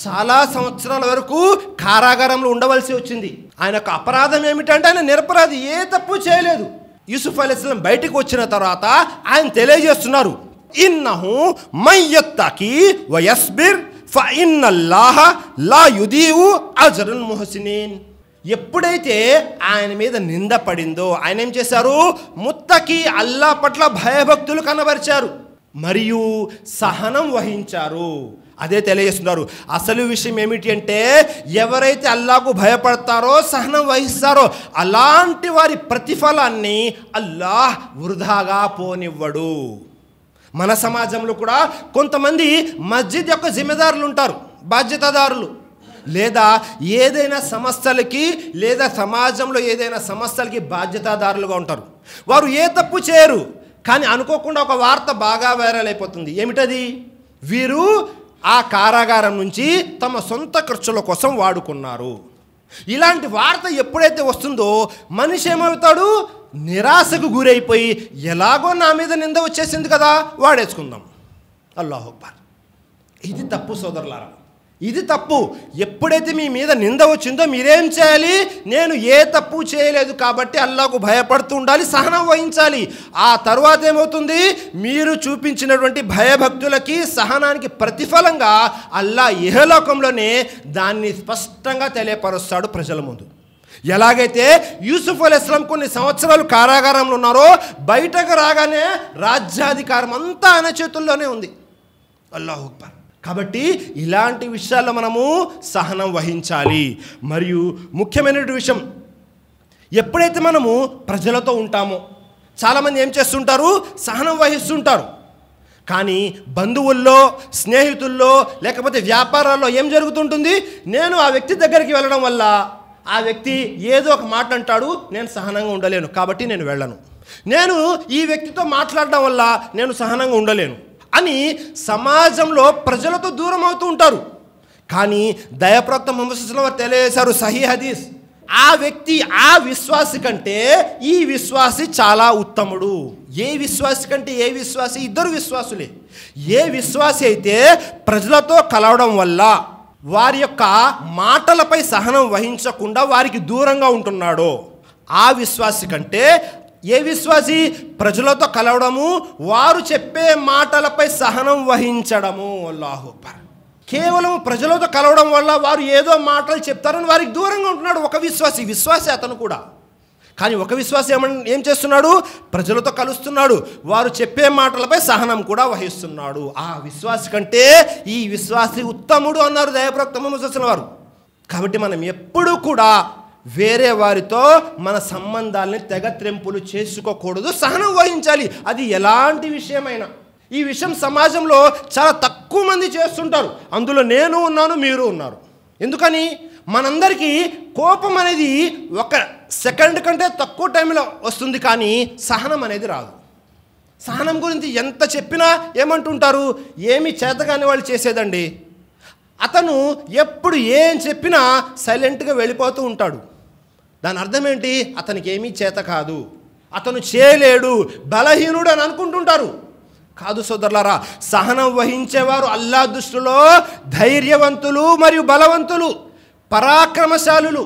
చాలా సంవత్సరాల వరకు కారాగారంలో ఉండవలసి వచ్చింది. ఆయన యొక్క అపరాధం ఏమిటంటే ఆయన నిరపరాధి, ఏ తప్పు చేయలేదు. యూసుఫ్ అలైహిస్సలాం బయటికి వచ్చిన తర్వాత ఆయన తెలియజేస్తున్నారు, ఇన్నహు మయ్యత్తకి వయస్బిర్ ఫఇన్నల్లాహ లా యుదీఉ అజ్రల్ ముహసినీన్. ఎప్పుడైతే ఆయన మీద నింద పడిందో ఆయన ఏం చేశారు, ముత్తకి అల్లా పట్ల భయభక్తులు కనబరిచారు మరియు సహనం వహించారు. అదే తెలియజేస్తున్నారు. అసలు విషయం ఏమిటి అంటే, ఎవరైతే అల్లాకు భయపడతారో సహనం వహిస్తారో అలాంటి వారి ప్రతిఫలాన్ని అల్లాహ్ వృధాగా పోనివ్వడు. మన సమాజంలో కూడా కొంతమంది మస్జిద్ యొక్క జిమ్మెదారులు ఉంటారు, బాధ్యతదారులు, లేదా ఏదైనా సంస్థలకి లేదా సమాజంలో ఏదైనా సంస్థలకి బాధ్యతదారులుగా ఉంటారు. వారు ఏ తప్పు చేయరు, కానీ అనుకోకుండా ఒక వార్త బాగా వైరల్ అయిపోతుంది. ఏమిటది? వీరు ఆ కారాగారం నుంచి తమ సొంత ఖర్చుల కోసం వాడుకున్నారు. ఇలాంటి వార్త ఎప్పుడైతే వస్తుందో మనిషి ఏమవుతాడు, నిరాశకు గురైపోయి ఎలాగో నా మీద నింద వచ్చేసింది కదా వాడేసుకుందాం. అల్లాహు అక్బర్. ఇది తప్పు సోదరులారా, ఇది తప్పు. ఎప్పుడైతే మీ మీద నింద వచ్చిందో మీరేం చేయాలి, నేను ఏ తప్పు చేయలేదు కాబట్టి అల్లాహకు భయపడుతూ ఉండాలి, సహనం వహించాలి. ఆ తర్వాత ఏమవుతుంది, మీరు చూపించినటువంటి భయభక్తులకి సహనానికి ప్రతిఫలంగా అల్లా ఇహలోకంలోనే దాన్ని స్పష్టంగా తెలియపరుస్తాడు ప్రజల ముందు. ఎలాగైతే యూసుఫ్ అలైహిస్సలాం కొన్ని సంవత్సరాలు కారాగారంలో ఉన్నారో బయటకు రాగానే రాజ్యాధికారం అంతా ఆయన చేతుల్లోనే ఉంది. అల్లాహు అక్బర్. కాబట్టి ఇలాంటి విషయాల్లో మనము సహనం వహించాలి. మరియు ముఖ్యమైన విషయం, ఎప్పుడైతే మనము ప్రజలతో ఉంటామో చాలామంది ఏం చేస్తుంటారు, సహనం వహిస్తుంటారు. కానీ బంధువుల్లో, స్నేహితుల్లో, లేకపోతే వ్యాపారాల్లో ఏం జరుగుతుంటుంది, నేను ఆ వ్యక్తి దగ్గరికి వెళ్ళడం వల్ల ఆ వ్యక్తి ఏదో ఒక మాట అంటాడు, నేను సహనంగా ఉండలేను కాబట్టి నేను వెళ్ళను. నేను ఈ వ్యక్తితో మాట్లాడడం వల్ల నేను సహనంగా ఉండలేను అని సమాజంలో ప్రజలతో దూరం అవుతూ ఉంటారు. కానీ దైవప్రవక్త ముహమ్మద్ సల్లల్లాహు అలైహి వసల్లం తెలియజేశారు సహీ హదీస్, ఆ వ్యక్తి ఆ విశ్వాసి కంటే ఈ విశ్వాసి చాలా ఉత్తముడు. ఏ విశ్వాసి కంటే ఏ విశ్వాసి? ఇద్దరు విశ్వాసులే. ఏ విశ్వాసి అయితే ప్రజలతో కలవడం వల్ల వారి యొక్క మాటలపై సహనం వహించకుండా వారికి దూరంగా ఉంటున్నాడో ఆ విశ్వాసి కంటే ఏ విశ్వాసి ప్రజలతో కలవడము, వారు చెప్పే మాటలపై సహనం వహించడము. అల్లాహు అక్బర్. కేవలం ప్రజలతో కలవడం వల్ల వారు ఏదో మాటలు చెప్తారని వారికి దూరంగా ఉంటున్నాడు ఒక విశ్వాసి అతను కూడా. కానీ ఒక విశ్వాసి ఏం చేస్తున్నాడు, ప్రజలతో కలుస్తున్నాడు, వారు చెప్పే మాటలపై సహనం కూడా వహిస్తున్నాడు. ఆ విశ్వాసి కంటే ఈ విశ్వాసి ఉత్తముడు అన్నారు దైవప్రవక్త ముహమ్మద్ సల్లల్లాహు అలైహి వసల్లం. కాబట్టి మనం ఎప్పుడూ కూడా వేరే వారితో మన సంబంధాలని తెగత్రెంపులు చేసుకోకూడదు, సహనం వహించాలి. అది ఎలాంటి విషయమైనా. ఈ విషయం సమాజంలో చాలా తక్కువ మంది చేస్తుంటారు. అందులో నేను ఉన్నాను, మీరు ఉన్నారు. ఎందుకని? మనందరికీ కోపం అనేది ఒక సెకండ్ కంటే తక్కువ టైంలో వస్తుంది, కానీ సహనం అనేది రాదు. సహనం గురించి ఎంత చెప్పినా ఏమంటుంటారు, ఏమి చేతగాని వాళ్ళు చేసేదండి. అతను ఎప్పుడు ఏం చెప్పినా సైలెంట్గా వెళ్ళిపోతూ ఉంటాడు. దాని అర్థం ఏంటి? అతనికి ఏమీ చేత కాదు, అతను చేయలేడు, బలహీనుడు అని అనుకుంటుంటారు. కాదు సోదరులారా, సహనం వహించేవారు అల్లాహ్ దృష్టిలో ధైర్యవంతులు మరియు బలవంతులు, పరాక్రమశాలులు.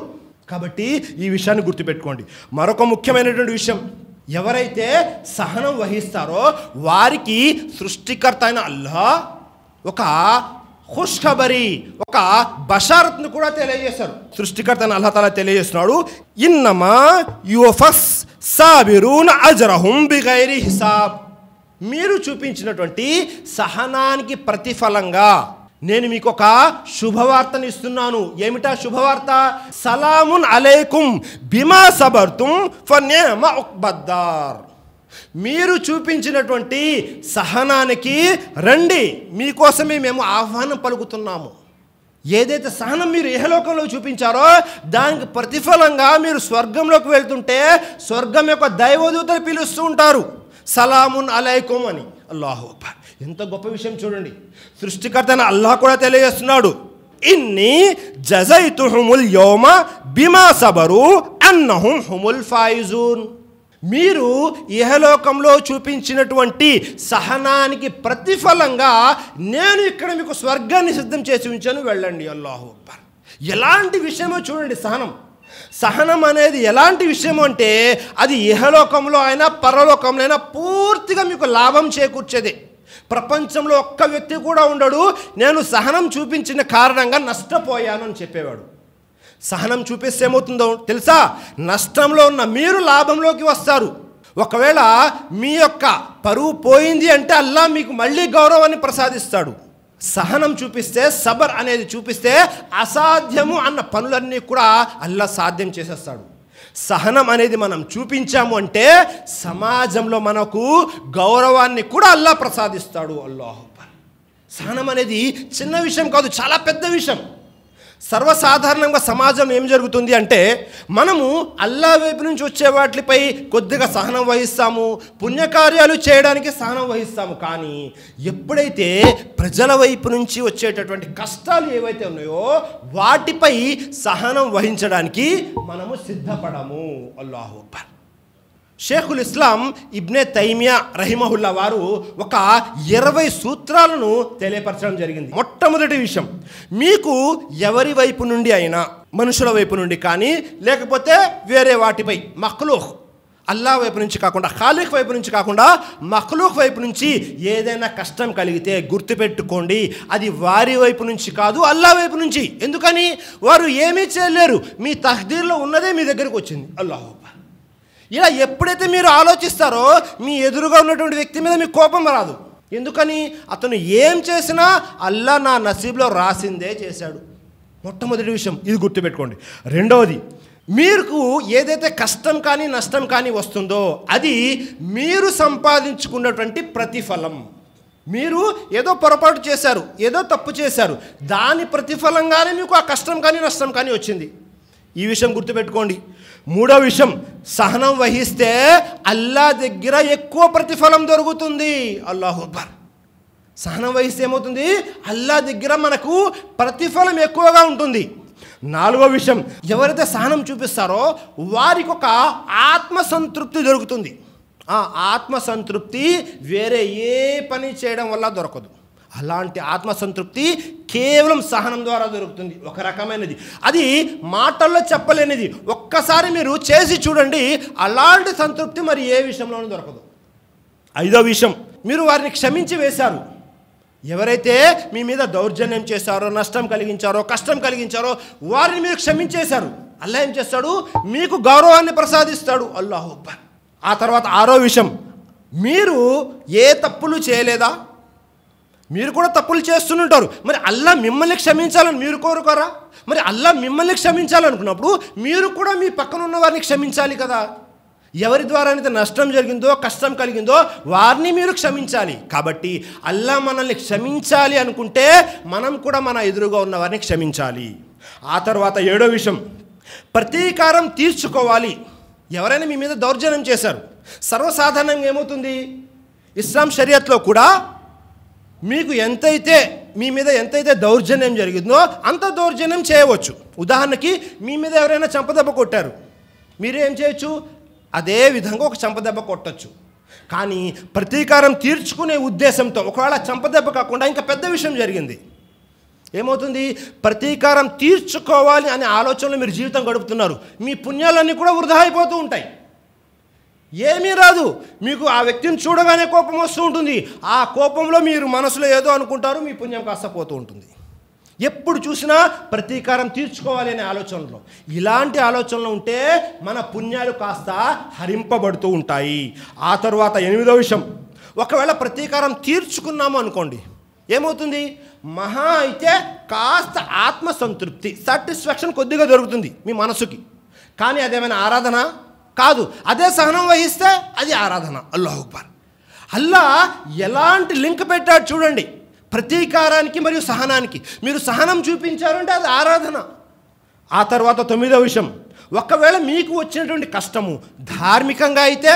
కాబట్టి ఈ విషయాన్ని గుర్తుపెట్టుకోండి. మరొక ముఖ్యమైనటువంటి విషయం, ఎవరైతే సహనం వహిస్తారో వారికి సృష్టికర్త అయిన అల్లాహ్ ఒక ఖుష్ఖబరి, ఒక బషారత్ను కూడా తెలియజేశారు. సృష్టికర్తను అల్లాహ్ తాలా తెలియజేస్తున్నాడు, ఇన్నమా యువఫస్ సాబిరూన అజ్రహుం బిగైరి హిసాబ్. మీరు చూపించినటువంటి సహనానికి ప్రతిఫలంగా నేను మీకు ఒక శుభవార్తను ఇస్తున్నాను. ఏమిటా శుభవార్త? సలామున్ అలైకుం బిమా సబర్తుం ఫనిఅమ ఉక్బద్దార్. మీరు చూపించినటువంటి సహనానికి రండి, మీకోసమే మేము ఆహ్వానం పలుకుతున్నాము. ఏదైతే సహనం మీరు ఇహలోకంలో చూపించారో దానికి ప్రతిఫలంగా మీరు స్వర్గంలోకి వెళ్తుంటే స్వర్గం యొక్క దైవదూతలు పిలుస్తూ ఉంటారు, సలామున్ అలైకుం అని. అల్లాహు అక్బర్. ఎంత గొప్ప విషయం చూడండి. సృష్టికర్త అల్లాహ్ కూడా తెలియజేస్తున్నాడు, ఇన్ని జజైతుహుముల్ యౌమ బిమా సబరు అన్నహుం హుముల్ ఫాయిజూన్. మీరు ఇహలోకంలో చూపించినటువంటి సహనానికి ప్రతిఫలంగా నేను ఇక్కడ మీకు స్వర్గాన్ని సిద్ధం చేసి ఉంచాను, వెళ్ళండి. అల్లాహు అక్బర్. ఎలాంటి విషయమో చూడండి సహనం. సహనం అనేది ఎలాంటి విషయం అంటే అది ఇహలోకంలో అయినా పరలోకంలో అయినా పూర్తిగా మీకు లాభం చేకూర్చేది. ప్రపంచంలో ఒక్క వ్యక్తి కూడా ఉండడు నేను సహనం చూపించిన కారణంగా నష్టపోయాను అని చెప్పేవాడు. సహనం చూపిస్తే ఏమవుతుందో తెలుసా? నష్టంలో ఉన్న మీరు లాభంలోకి వస్తారు. ఒకవేళ మీ యొక్క పరువు పోయింది అంటే అల్లాహ్ మీకు మళ్ళీ గౌరవాన్ని ప్రసాదిస్తాడు. సహనం చూపిస్తే, సబర్ అనేది చూపిస్తే అసాధ్యము అన్న పనులన్నీ కూడా అల్లాహ్ సాధ్యం చేసేస్తాడు. సహనం అనేది మనం చూపించాము అంటే సమాజంలో మనకు గౌరవాన్ని కూడా అల్లాహ్ ప్రసాదిస్తాడు. అల్లాహు అక్బర్. సహనం అనేది చిన్న విషయం కాదు, చాలా పెద్ద విషయం. సర్వసాధారణంగా సమాజం ఏం జరుగుతుంది అంటే మనము అల్లాహ్ వైపు నుంచి వచ్చే వాటిపై కొద్దిగా సహనం వహిస్తాము, పుణ్యకార్యాలు చేయడానికి సహనం వహిస్తాము. కానీ ఎప్పుడైతే ప్రజల వైపు నుంచి వచ్చేటటువంటి కష్టాలు ఏవైతే ఉన్నాయో వాటిపై సహనం వహించడానికి మనము సిద్ధపడము. అల్లాహు అక్బర్. షేఖుల్ ఇస్లాం ఇబ్నే తైమియా రహిమహుల్లా వారు ఒక 20 సూత్రాలను తెలియపరచడం జరిగింది. మొట్టమొదటి విషయం, మీకు ఎవరి వైపు నుండి అయినా, మనుషుల వైపు నుండి కానీ లేకపోతే వేరే వాటిపై, మఖ్లూక్ అల్లాహ్ వైపు నుంచి కాకుండా, ఖాలిక్ వైపు నుంచి కాకుండా మఖ్లూక్ వైపు నుంచి ఏదైనా కష్టం కలిగితే గుర్తుపెట్టుకోండి, అది వారి వైపు నుంచి కాదు, అల్లాహ్ వైపు నుంచి. ఎందుకని? వారు ఏమీ చేయలేరు, మీ తఖ్దీర్లో ఉన్నదే మీ దగ్గరికి వచ్చింది. అల్లాహు అక్బర్. ఇలా ఎప్పుడైతే మీరు ఆలోచిస్తారో మీ ఎదురుగా ఉన్నటువంటి వ్యక్తి మీద మీకు కోపం రాదు. ఎందుకని? అతను ఏం చేసినా అల్లాహ్ నా నసీబ్లో రాసిందే చేశాడు. మొట్టమొదటి విషయం ఇది గుర్తుపెట్టుకోండి. రెండవది, మీకు ఏదైతే కష్టం కానీ నష్టం కానీ వస్తుందో అది మీరు సంపాదించుకున్నటువంటి ప్రతిఫలం. మీరు ఏదో పొరపాటు చేశారు, ఏదో తప్పు చేశారు, దాని ప్రతిఫలంగానే మీకు ఆ కష్టం కానీ నష్టం కానీ వచ్చింది. ఈ విషయం గుర్తుపెట్టుకోండి. మూడో విషయం, సహనం వహిస్తే అల్లాహ్ దగ్గర ఎక్కువ ప్రతిఫలం దొరుకుతుంది. అల్లాహు అక్బర్. సహనం వహిస్తే ఏమవుతుంది? అల్లాహ్ దగ్గర మనకు ప్రతిఫలం ఎక్కువగా ఉంటుంది. నాలుగో విషయం, ఎవరైతే సహనం చూపిస్తారో వారికి ఒక ఆత్మసంతృప్తి దొరుకుతుంది. ఆ ఆత్మసంతృప్తి వేరే ఏ పని చేయడం వల్ల దొరకదు. అలాంటి ఆత్మసంతృప్తి కేవలం సహనం ద్వారా దొరుకుతుంది. ఒక రకమైనది, అది మాటల్లో చెప్పలేనిది. ఒక్కసారి మీరు చేసి చూడండి, అలాంటి సంతృప్తి మరి ఏ విషయంలోనూ దొరకదు. ఐదో విషయం, మీరు వారిని క్షమించి వేశారు. ఎవరైతే మీ మీద దౌర్జన్యం చేశారో, నష్టం కలిగించారో, కష్టం కలిగించారో వారిని మీరు క్షమించేశారు, అల్లాహ్ ఏం చేస్తాడు? మీకు గౌరవాన్ని ప్రసాదిస్తాడు. అల్లాహు అక్బర్. ఆ తర్వాత ఆరో విషయం, మీరు ఏ తప్పులు చేయలేదా? మీరు కూడా తప్పులు చేస్తుంటారు. మరి అల్లాహ్ మిమ్మల్ని క్షమించాలని మీరు కోరుకోరా? మరి అల్లాహ్ మిమ్మల్ని క్షమించాలనుకున్నప్పుడు మీరు కూడా మీ పక్కన ఉన్న వారిని క్షమించాలి కదా. ఎవరి ద్వారా అయితే నష్టం జరిగిందో, కష్టం కలిగిందో వారిని మీరు క్షమించాలి. కాబట్టి అల్లాహ్ మనల్ని క్షమించాలి అనుకుంటే మనం కూడా మన ఎదురుగా ఉన్న వారిని క్షమించాలి. ఆ తర్వాత ఏడో విషయం, ప్రతీకారం తీర్చుకోవాలి. ఎవరైనా మీ మీద దౌర్జన్యం చేశారు, సర్వసాధారణంగా ఏమవుతుంది? ఇస్లాం షరియత్లో కూడా మీకు మీ మీద ఎంతైతే దౌర్జన్యం జరిగిందో అంత దౌర్జన్యం చేయవచ్చు. ఉదాహరణకి మీ మీద ఎవరైనా చంపదెబ్బ కొట్టారు, మీరు ఏం చేయొచ్చు? అదే విధంగా ఒక చంపదెబ్బ కొట్టచ్చు. కానీ ప్రతీకారం తీర్చుకునే ఉద్దేశంతో ఒకవేళ చంపదెబ్బ కాకుండా ఇంకా పెద్ద విషయం జరిగింది, ఏమవుతుంది? ప్రతీకారం తీర్చుకోవాలి అనే ఆలోచనలో మీరు జీవితం గడుపుతున్నారు, మీ పుణ్యాలన్నీ కూడా వృధా అయిపోతూ ఉంటాయి. ఏమీ రాదు, మీకు ఆ వ్యక్తిని చూడగానే కోపం వస్తూ ఉంటుంది. ఆ కోపంలో మీరు మనసులో ఏదో అనుకుంటారు, మీ పుణ్యం కాస్త పోతూ ఉంటుంది. ఎప్పుడు చూసినా ప్రతీకారం తీర్చుకోవాలి అనే ఆలోచనలో, ఇలాంటి ఆలోచనలో ఉంటే మన పుణ్యాలు కాస్త హరింపబడుతూ ఉంటాయి. ఆ తర్వాత 8వ విషయం, ఒకవేళ ప్రతీకారం తీర్చుకున్నాము అనుకోండి, ఏమవుతుంది? మహా అయితే కాస్త ఆత్మసంతృప్తి, సాటిస్ఫాక్షన్ కొద్దిగా దొరుకుతుంది మీ మనసుకి. కానీ అదేమైనా ఆరాధన కాదు. అదే సహనం వహిస్తే అది ఆరాధన. అల్లాహు అక్బర్. అల్లా ఎలాంటి లింక్ పెట్టాడు చూడండి, ప్రతీకారానికి మరియు సహనానికి. మీరు సహనం చూపించారు అంటే అది ఆరాధన. ఆ తర్వాత 9వ విషయం, ఒకవేళ మీకు వచ్చినటువంటి కష్టము ధార్మికంగా అయితే,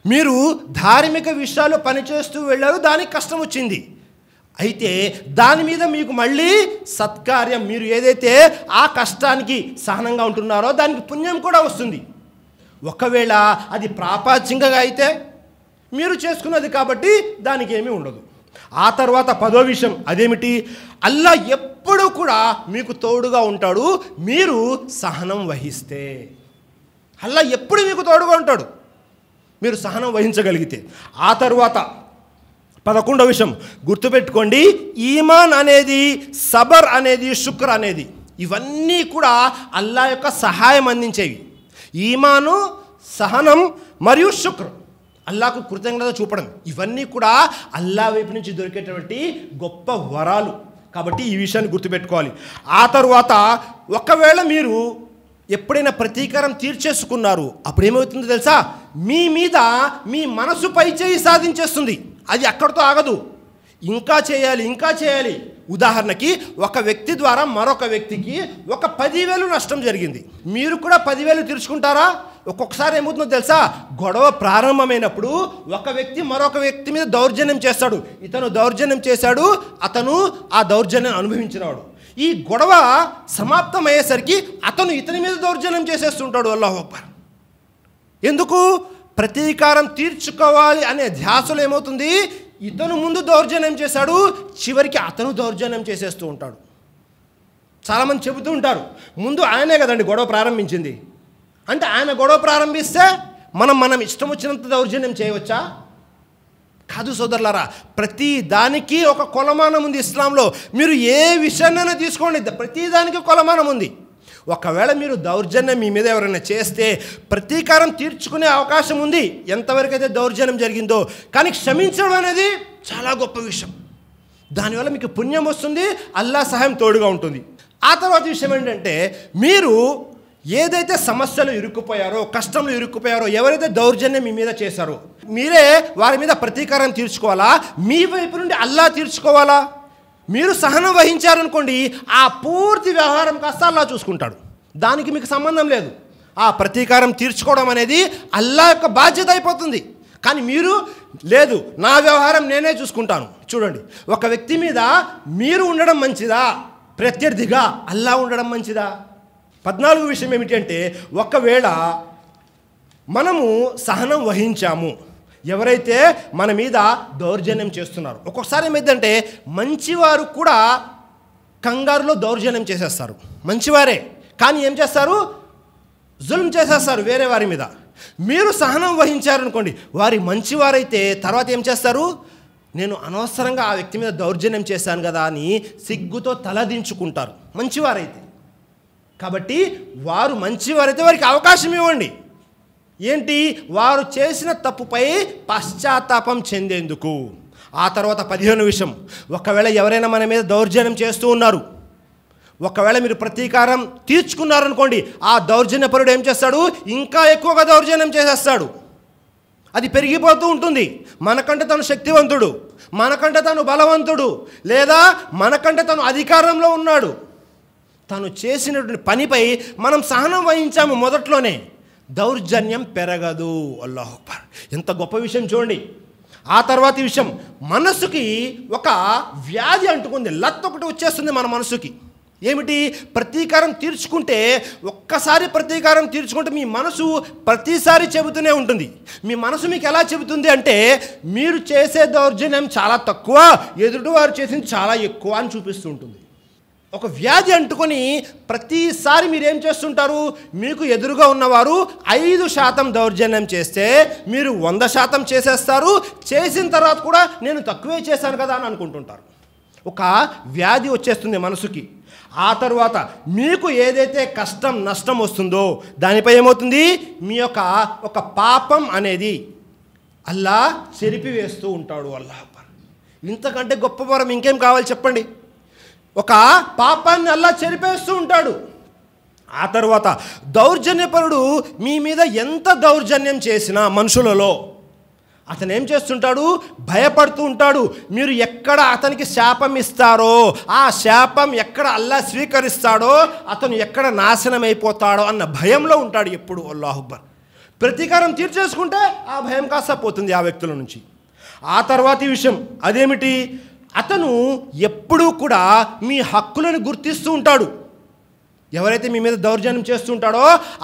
మీరు ధార్మిక విషయాలు పనిచేస్తూ వెళ్ళారు, దానికి కష్టం వచ్చింది, అయితే దాని మీద మీకు మళ్ళీ సత్కార్యం, మీరు ఏదైతే ఆ కష్టానికి సహనంగా ఉంటున్నారో దానికి పుణ్యం కూడా వస్తుంది. ఒకవేళ అది ప్రాపంచికంగా అయితే మీరు చేసుకున్నది కాబట్టి దానికి ఏమీ ఉండదు. ఆ తర్వాత 10వ విషయం, అదేమిటి? అల్లా ఎప్పుడూ కూడా మీకు తోడుగా ఉంటాడు మీరు సహనం వహిస్తే. అల్లా ఎప్పుడు మీకు తోడుగా ఉంటాడు మీరు సహనం వహించగలిగితే. ఆ తర్వాత 11వ విషయం గుర్తుపెట్టుకోండి, ఈమాన్ అనేది, సబర్ అనేది, శుక్ర్ అనేది, ఇవన్నీ కూడా అల్లా యొక్క సహాయం అందించేవి. ఈమాను, సహనం మరియు శుక్ర్, అల్లాకు కృతజ్ఞత చూపడం, ఇవన్నీ కూడా అల్లా వైపు నుంచి దొరికేటువంటి గొప్ప వరాలు. కాబట్టి ఈ విషయాన్ని గుర్తుపెట్టుకోవాలి. ఆ తరువాత ఒకవేళ మీరు ఎప్పుడైనా ప్రతీకారం తీర్చేసుకున్నారు, అప్పుడు ఏమవుతుందో తెలుసా? మీ మీద మీ మనసు పైచేయి సాధించేస్తుంది. అది అక్కడితో ఆగదు, ఇంకా చేయాలి, ఇంకా చేయాలి. ఉదాహరణకి ఒక వ్యక్తి ద్వారా మరొక వ్యక్తికి ఒక 10,000 నష్టం జరిగింది, మీరు కూడా 10,000 తీర్చుకుంటారా? ఒక్కొక్కసారి ఏమవుతుందో తెలుసా? గొడవ ప్రారంభమైనప్పుడు ఒక వ్యక్తి మరొక వ్యక్తి మీద దౌర్జన్యం చేస్తాడు, ఇతను దౌర్జన్యం చేశాడు, అతను ఆ దౌర్జన్యం అనుభవించినాడు. ఈ గొడవ సమాప్తమయ్యేసరికి అతను ఇతని మీద దౌర్జన్యం చేసేస్తుంటాడు. అల్లాహు అక్బర్. ఎందుకు? ప్రతీకారం తీర్చుకోవాలి అనే ధ్యాసలో ఏమవుతుంది? ఇతను ముందు దౌర్జన్యం చేశాడు, చివరికి అతను దౌర్జన్యం చేసేస్తూ ఉంటాడు. చాలామంది చెబుతూ ఉంటారు, ముందు ఆయనే కదండి గొడవ ప్రారంభించింది, అంటే ఆయన గొడవ ప్రారంభిస్తే మనం ఇష్టం వచ్చినంత దౌర్జన్యం చేయవచ్చా? కాదు సోదరులారా, ప్రతి దానికి ఒక కొలమానం ఉంది ఇస్లాంలో. మీరు ఏ విషయాన్నైనా తీసుకోండి, ప్రతి దానికి కొలమానం ఉంది. ఒకవేళ మీరు దౌర్జన్యం మీ మీద ఎవరైనా చేస్తే ప్రతీకారం తీర్చుకునే అవకాశం ఉంది, ఎంతవరకు అయితే దౌర్జన్యం జరిగిందో. కానీ క్షమించడం అనేది చాలా గొప్ప విషయం, దానివల్ల మీకు పుణ్యం వస్తుంది, అల్లా సహాయం తోడుగా ఉంటుంది. ఆ తర్వాత విషయం ఏంటంటే, మీరు ఏదైతే సమస్యలు ఇరుక్కుపోయారో, కష్టంలో ఇరుక్కుపోయారో, ఎవరైతే దౌర్జన్యం మీ మీద చేశారో, మీరే వారి మీద ప్రతీకారం తీర్చుకోవాలా? మీ వైపు నుండి అల్లా తీర్చుకోవాలా? మీరు సహనం వహించారనుకోండి, ఆ పూర్తి వ్యవహారం కాస్త అల్లా చూసుకుంటాడు, దానికి మీకు సంబంధం లేదు. ఆ ప్రతీకారం తీర్చుకోవడం అనేది అల్లా యొక్క బాధ్యత అయిపోతుంది. కానీ మీరు లేదు, నా వ్యవహారం నేనే చూసుకుంటాను. చూడండి, ఒక వ్యక్తి మీద మీరు ఉండడం మంచిదా, ప్రత్యర్థిగా అల్లా ఉండడం మంచిదా? 14వ విషయం ఏమిటి అంటే, ఒకవేళ మనము సహనం వహించాము, ఎవరైతే మన మీద దౌర్జన్యం చేస్తున్నారు, ఒక్కొక్కసారి ఏమైందంటే మంచివారు కూడా కంగారులో దౌర్జన్యం చేసేస్తారు. మంచివారే కానీ ఏం చేస్తారు? జుల్మ్ చేసేస్తారు వేరే వారి మీద. మీరు సహనం వహించారనుకోండి, వారి మంచివారైతే తర్వాత ఏం చేస్తారు? నేను అనవసరంగా ఆ వ్యక్తి మీద దౌర్జన్యం చేశాను కదా అని సిగ్గుతో తలదించుకుంటారు మంచివారైతే. కాబట్టి వారు మంచివారైతే వారికి అవకాశం ఇవ్వండి. ఏంటి? వారు చేసిన తప్పుపై పశ్చాత్తాపం చెందేందుకు. ఆ తర్వాత 15వ విషయం, ఒకవేళ ఎవరైనా మన మీద దౌర్జన్యం చేస్తూ ఉన్నారు, ఒకవేళ మీరు ప్రతీకారం తీర్చుకున్నారనుకోండి, ఆ దౌర్జన్యపరుడు ఏం చేస్తాడు? ఇంకా ఎక్కువగా దౌర్జన్యం చేసేస్తాడు. అది పెరిగిపోతూ ఉంటుంది. మనకంటే తను శక్తివంతుడు, మనకంటే తను బలవంతుడు, లేదా మనకంటే తను అధికారంలో ఉన్నాడు. తను చేసినటువంటి పనిపై మనం సహనం వహించాము మొదట్లోనే, దౌర్జన్యం పెరగదు. అల్లాహు అక్బర్. ఎంత గొప్ప విషయం చూడండి. ఆ తర్వాత ఈ విషయం, మనసుకి ఒక వ్యాధి అంటుకుంది, లత్ ఒకటి వచ్చేస్తుంది మన మనసుకి. ఏమిటి? ప్రతీకారం తీర్చుకుంటే, ఒక్కసారి ప్రతీకారం తీర్చుకుంటే మీ మనసు ప్రతిసారి చెబుతూనే ఉంటుంది. మీ మనసు మీకు ఎలా చెబుతుంది అంటే, మీరు చేసే దౌర్జన్యం చాలా తక్కువ, ఎదుటివారు చేసింది చాలా ఎక్కువ అని చూపిస్తూ ఉంటుంది. ఒక వ్యాధి అంటుకొని ప్రతిసారి మీరేం చేస్తుంటారు? మీకు ఎదురుగా ఉన్నవారు 5% దౌర్జన్యం చేస్తే మీరు 100% చేసేస్తారు. చేసిన తర్వాత కూడా నేను తక్కువే చేశాను కదా అని అనుకుంటుంటారు. ఒక వ్యాధి వచ్చేస్తుంది మనసుకి. ఆ తర్వాత మీకు ఏదైతే కష్టం నష్టం వస్తుందో దానిపై ఏమవుతుంది, మీ యొక్క ఒక పాపం అనేది అల్లా చెరిపివేస్తూ ఉంటాడు. అల్లాహ్ అక్బర్. ఇంతకంటే గొప్ప వరం ఇంకేం కావాలి చెప్పండి. ఒక పాపాన్ని అల్లా చెరిపేస్తూ ఉంటాడు. ఆ తర్వాత దౌర్జన్యపరుడు మీ మీద ఎంత దౌర్జన్యం చేసినా మనుషులలో అతను ఏం చేస్తుంటాడు, భయపడుతూ ఉంటాడు. మీరు ఎక్కడ అతనికి శాపం ఇస్తారో, ఆ శాపం ఎక్కడ అల్లా స్వీకరిస్తాడో, అతను ఎక్కడ నాశనం అయిపోతాడో అన్న భయంలో ఉంటాడు ఎప్పుడు. అల్లాహు అక్బర్. ప్రతీకారం తీర్చేసుకుంటే ఆ భయం కాస్త పోతుంది ఆ వ్యక్తుల నుంచి. ఆ తర్వాతి విషయం అదేమిటి, అతను ఎప్పుడూ కూడా మీ హక్కులను గుర్తిస్తూ ఉంటాడు. ఎవరైతే మీ మీద దౌర్జన్యం చేస్తుంటాడో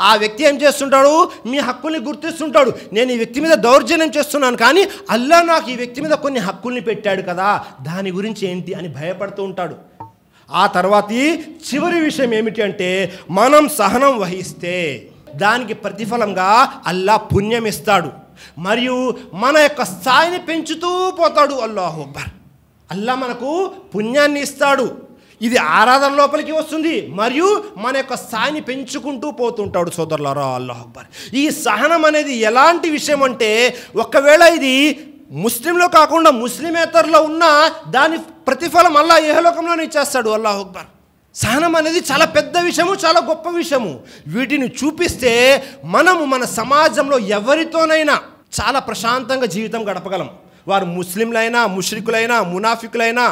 ఆ వ్యక్తి ఏం చేస్తుంటాడు, మీ హక్కుల్ని గుర్తిస్తుంటాడు. నేను ఈ వ్యక్తి మీద దౌర్జన్యం చేస్తున్నాను, కానీ అల్లా నాకు ఈ వ్యక్తి మీద కొన్ని హక్కుల్ని పెట్టాడు కదా, దాని గురించి ఏంటి అని భయపడుతూ ఉంటాడు. ఆ తర్వాతి చివరి విషయం ఏమిటి అంటే, మనం సహనం వహిస్తే దానికి ప్రతిఫలంగా అల్లా పుణ్యం ఇస్తాడు, మరియు మన యొక్క స్థాయిని పెంచుతూ పోతాడు. అల్లాహు అక్బర్. అల్లా మనకు పుణ్యాన్ని ఇస్తాడు. ఇది ఆరాధన లోపలికి వస్తుంది, మరియు మన యొక్క స్థాయిని పెంచుకుంటూ పోతుంటాడు. సోదరులారా, అల్లాహు అక్బర్. ఈ సహనం అనేది ఎలాంటి విషయం అంటే, ఒకవేళ ఇది ముస్లింలో కాకుండా ముస్లిమేతరులో ఉన్నా దాని ప్రతిఫలం అల్లా ఇహలోకంలోనే ఇచ్చేస్తాడు. అల్లాహు అక్బర్. సహనం అనేది చాలా పెద్ద విషయము, చాలా గొప్ప విషయము. వీటిని చూపిస్తే మనము మన సమాజంలో ఎవరితోనైనా చాలా ప్రశాంతంగా జీవితం గడపగలం. వారు ముస్లింలైనా, ముష్రికులైనా, మునాఫికులైనా,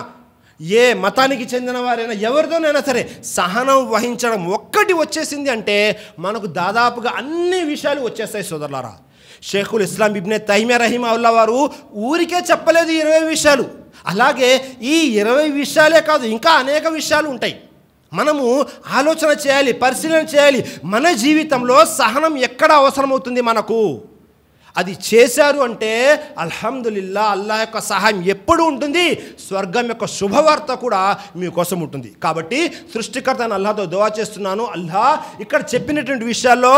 ఏ మతానికి చెందిన వారైనా, ఎవరితోనైనా సరే సహనం వహించడం ఒక్కటి వచ్చేసింది అంటే మనకు దాదాపుగా అన్ని విషయాలు వచ్చేస్తాయి. సోదరులారా, షేఖుల్ ఇస్లాం ఇబ్నే తైమియా రహిమహుల్లా వారు ఊరికే చెప్పలేదు 20 విషయాలు. అలాగే ఈ 20 విషయాలే కాదు, ఇంకా అనేక విషయాలు ఉంటాయి. మనము ఆలోచన చేయాలి, పరిశీలన చేయాలి. మన జీవితంలో సహనం ఎక్కడ అవసరమవుతుంది మనకు, అది చేశారు అంటే అల్హమ్దులిల్లా, అల్లాహ్ యొక్క సహాయం ఎప్పుడు ఉంటుంది, స్వర్గం యొక్క శుభవార్త కూడా మీకోసం ఉంటుంది. కాబట్టి సృష్టికర్తను అల్లాహ్తో దుఆ చేస్తున్నాను, అల్లాహ్ ఇక్కడ చెప్పినటువంటి విషయాల్లో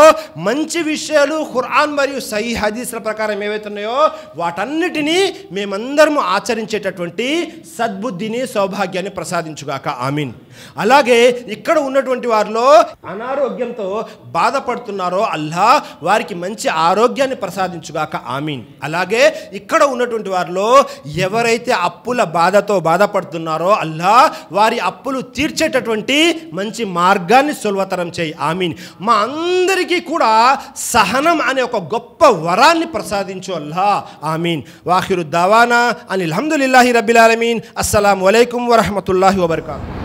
మంచి విషయాలు ఖురాన్ మరియు సహీ హదీస్ల ప్రకారం ఏవైతే ఉన్నాయో వాటన్నిటినీ మేమందరము ఆచరించేటటువంటి సద్బుద్ధిని, సౌభాగ్యాన్ని ప్రసాదించుగాక. ఆమీన్. అలాగే ఇక్కడ ఉన్నటువంటి వారిలో అనారోగ్యంతో బాధపడుతున్నారో అల్లాహ్ వారికి మంచి ఆరోగ్యాన్ని ప్రసాదించుగాక. ఆమీన్. అలాగే ఇక్కడ ఉన్నటువంటి వారిలో ఎవరైతే అప్పుల బాధతో బాధపడుతున్నారో అల్లాహ్ వారి అప్పులు తీర్చేటటువంటి మంచి మార్గాన్ని సులభతరం చేయి. ఆమీన్. మా అందరికీ కూడా సహనం అనే ఒక గొప్ప వరాన్ని ప్రసాదించు అల్లాహ్. ఆమీన్. వాఖిరు దావానా అనిల్ హమ్దులిల్లాహి రబ్బిల్ ఆలమీన్. అస్సలాము అలైకుం వరహ్మతుల్లాహి వబరకాతుహు.